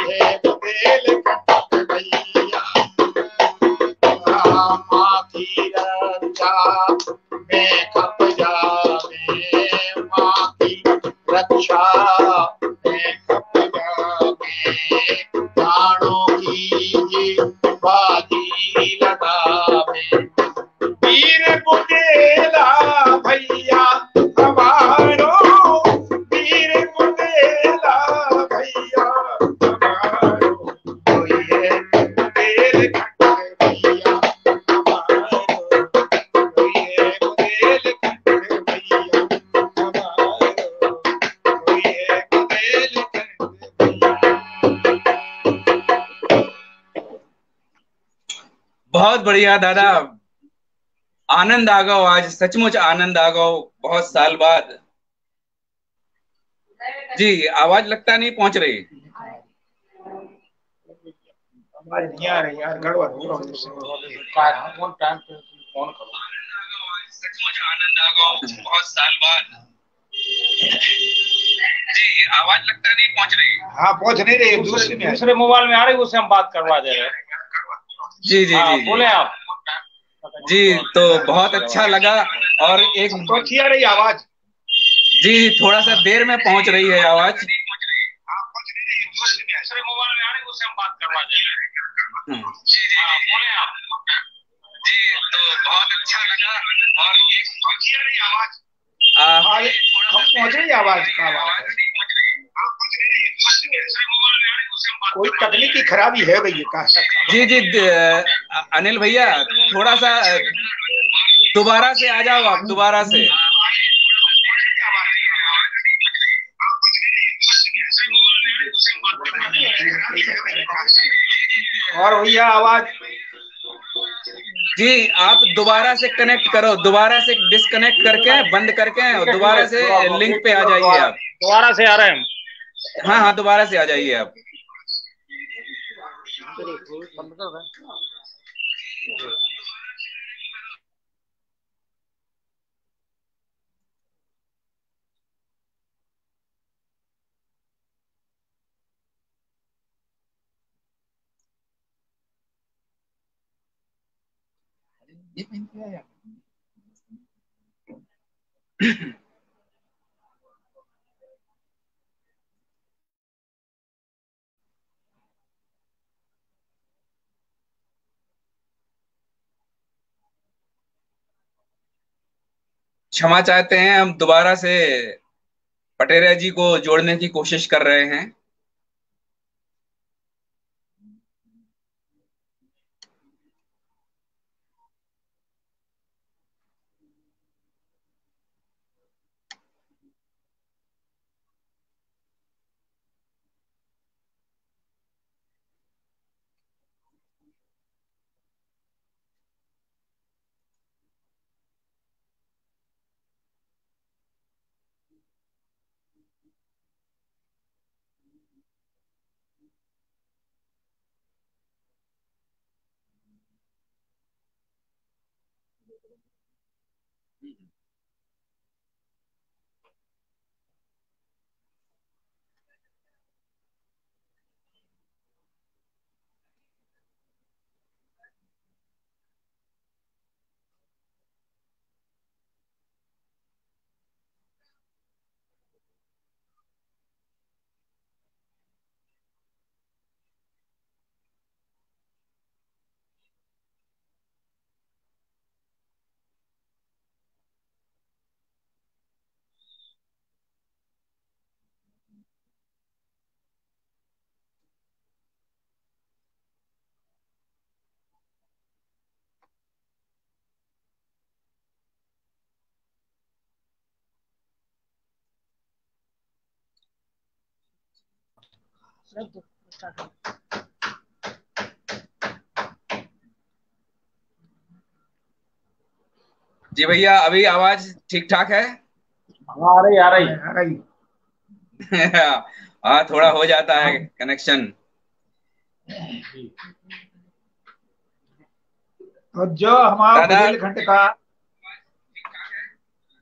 ये बुंदेलखंड भैया। माँ की रक्षा में खप जावे, माँ की रक्षा में खप जावे, प्राणों की बहुत बढ़िया दादा, आनंद आ गयो, आज सचमुच आनंद आ गयो, बहुत साल बाद। जी आवाज लगता नहीं पहुंच रही। आवाज नहीं आ रही यार, गड़बड़ हो रहा है। फोन टाइम पे फोन करो। सचमुच आनंद आ गयो, बहुत साल बाद। जी आवाज लगता नहीं पहुंच रही। हाँ पहुंच नहीं रही, दूसरे मोबाइल में आ रही, उससे हम बात करवा दे रहे हैं। जी जी जी बोले आप। जी, तो बहुत अच्छा लगा। और एक तो अच्छी आ रही आवाज। जी थोड़ा सा देर में पहुंच रही है आवाज। दूसरे मोबाइल में आ रही, उससे हम बात करवा दे रहे हैं। जी जी बोले आप। जी, तो बहुत अच्छा लगा। और एक तो अच्छी आ रही आवाज। पहुंच रही आवाज का आवाज। कोई तकनीकी खराबी है भैया का। जी जी अनिल भैया, थोड़ा सा दोबारा से आ जाओ आप, दोबारा से। और भैया आवाज। जी आप दोबारा से कनेक्ट करो, दोबारा से डिस्कनेक्ट करके बंद करके दोबारा से लिंक पे आ जाइए आप। दोबारा से आ रहे हैं। हाँ हाँ दोबारा से आ जाइए आप। क्षमा चाहते हैं, हम दोबारा से पटेरिया जी को जोड़ने की कोशिश कर रहे हैं। जी भैया, अभी आवाज ठीक ठाक है? आ रही आ रही आ रही। हाँ थोड़ा हो जाता है कनेक्शन। तो जो हमारा दादा। बुंदेलखंड का।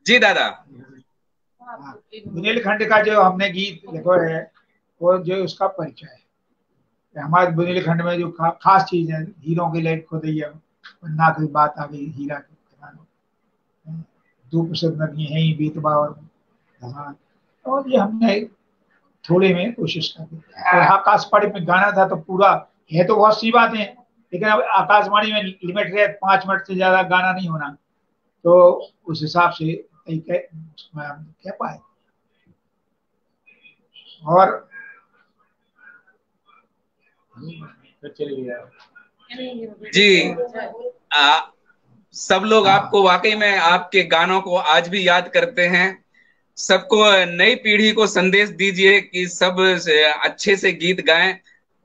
जी दादा। बुंदेलखंड का जो हमने गीत लिखो है, वो जो उसका परिचय है। हमारे बुंदेलखंड में जो खास चीज है, हीरों की लाइट खो दी है, ना कोई बात आ गई हीरा की खदान। दो प्रसिद्ध नदी है ही, बेतवा और धसान। और ये हमने थोड़े में कोशिश कर दी। आकाशवाणी में गाना था तो पूरा है, तो बहुत सी बातें हैं, लेकिन अब आकाशवाणी में लिमिट है 5 मिनट से ज्यादा गाना नहीं होना, तो उस हिसाब से कह पाए। और जी सब लोग आपको वाकई में आपके गानों को आज भी याद करते हैं। सबको, नई पीढ़ी को संदेश दीजिए कि सब अच्छे से गीत गाएं।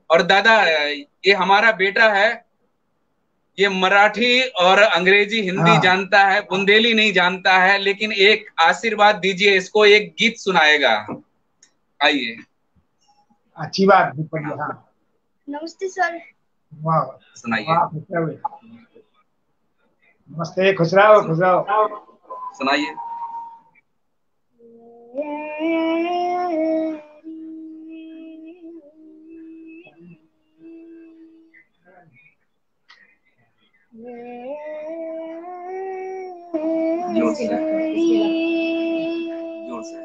और दादा, ये हमारा बेटा है, ये मराठी और अंग्रेजी हिंदी जानता है, बुंदेली नहीं जानता है, लेकिन एक आशीर्वाद दीजिए इसको, एक गीत सुनाएगा। आइए। अच्छी बात, बढ़िया। हाँ, नमस्ते सर। वाह, सुनाइए। नमस्ते, खुश रहो, खुश रहो। सुनाइए। जोर से, जोर से।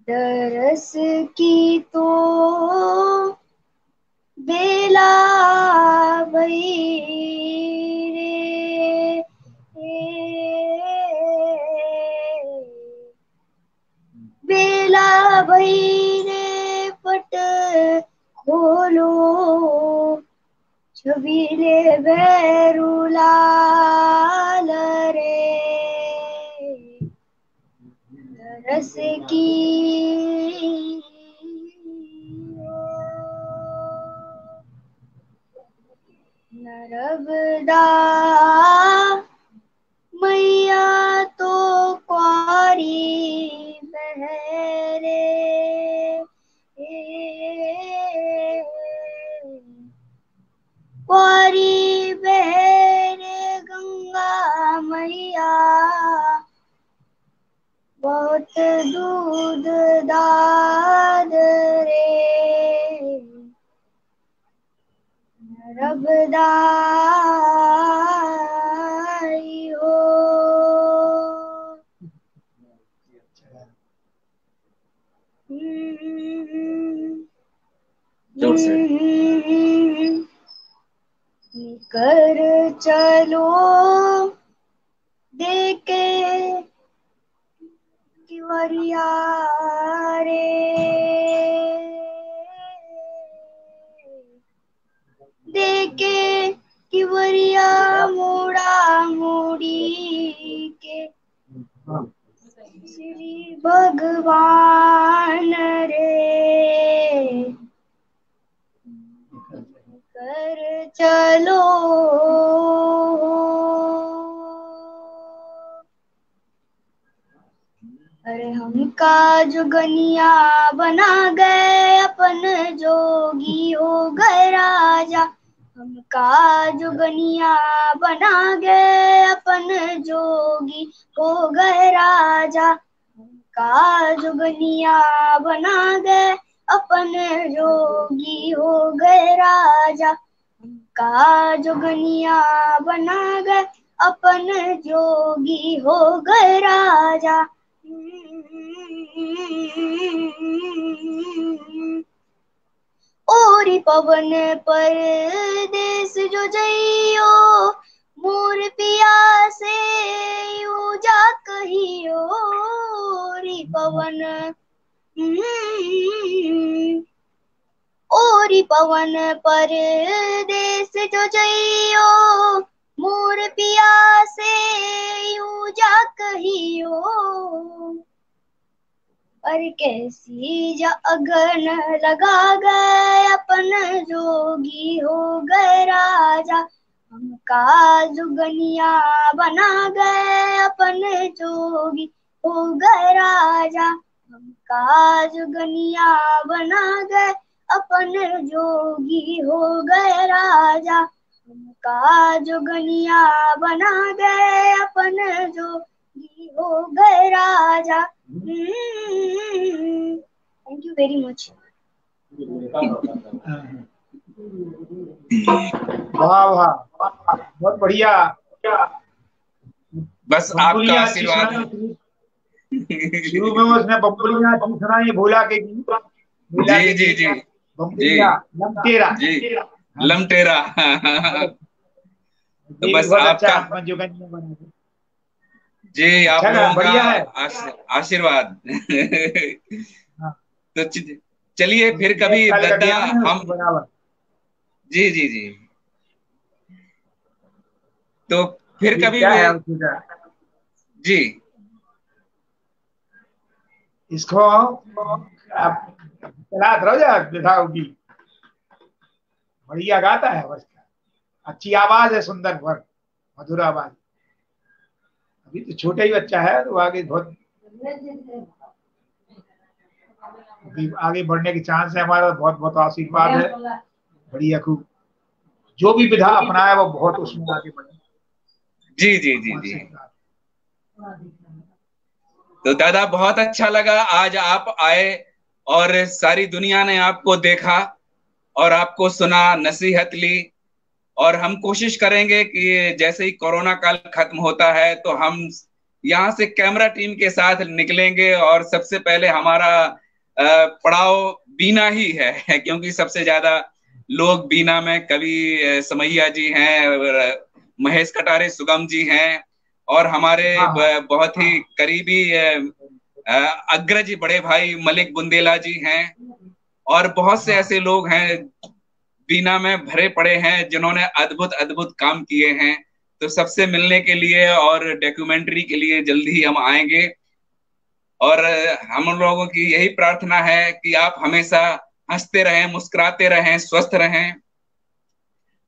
दरस की तो बेला भई रे, बेला भई रे, पट खोलो छबीले भैरू लाल रे, दरस की नर्मदा मैया तो क्वारी बहरे, क्वारी बहरे गंगा मैया, बहुत दूध दाद रे, नर्मदा हो। जोर से। कर चलो देके किवरिया रे, देके किवरिया मोड़ा मोड़ी के श्री भगवान रे, कर चलो अरे हमका जोगनिया बना गए अपन जोगी हो गए राजा, हमका जोगनिया बना गए अपन जोगी हो गए राजा, हमका जोगनिया बना गए अपन जोगी हो गए राजा, हमका जोगनिया बना गए अपन जोगी हो गए राजा। ओरी पवन परदेस जो जइयो, मोर पिया से यू जा कहियो, ओरी पवन ओरी पवन परदेस जो जइयो, मोर पिया से यू जा कहियो, पर कैसी जा अगन लगा गए अपन जोगी हो गए राजा, हमका जुगनिया बना गए अपन जोगी हो गए राजा, हमका जुगनिया बना गए अपन जोगी हो गए राजा, हमका जोगनिया बना गए अपन जोगी हो गए राजा। Thank you very much. वाह वाह, बहुत बढ़िया। बस आपका आशीर्वाद। शुरू में उसने बम्बुलियां अच्छी सुनाई, भोला के गीत। जी जी जी जी, लमटेरा जी लमटेरा। तो बस आपका जी, आप लोगों का आशीर्वाद। तो चलिए फिर कभी दद्दियां हम, जी जी जी, तो फिर कभी जी इसको चला रहो, बढ़िया गाता है बस। अच्छी आवाज है, सुंदर भर मधुर आवाज। अभी तो छोटा ही बच्चा है, तो आगे बहुत आगे बढ़ने के चांस है हमारा। बहुत बहुत आशीर्वाद है, बढ़िया खूब जो भी विधा अपनाया वो बहुत उसमें आगे बढ़े। जी जी जी जी। तो दादा बहुत अच्छा लगा आज आप आए और सारी दुनिया ने आपको देखा और आपको सुना, नसीहत ली। और हम कोशिश करेंगे कि जैसे ही कोरोना काल खत्म होता है तो हम यहाँ से कैमरा टीम के साथ निकलेंगे और सबसे पहले हमारा पड़ाव बीना ही है क्योंकि सबसे ज्यादा लोग बीना में कवि समैया जी हैं, महेश कटारे सुगम जी हैं और हमारे बहुत ही करीबी अग्रज बड़े भाई मलिक बुंदेला जी हैं और बहुत से ऐसे लोग हैं बीना में भरे पड़े हैं जिन्होंने अद्भुत अद्भुत काम किए हैं। तो सबसे मिलने के लिए और डॉक्यूमेंट्री के लिए जल्दी ही हम आएंगे और हम लोगों की यही प्रार्थना है कि आप हमेशा हंसते रहें, मुस्कुराते रहें, स्वस्थ रहें।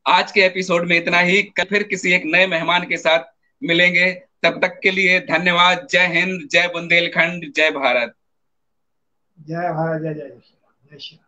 आज के एपिसोड में इतना ही, कल फिर किसी एक नए मेहमान के साथ मिलेंगे। तब तक के लिए धन्यवाद। जय हिंद, जय बुंदेलखंड, जय भारत। जय भारत, जय जय जय श्री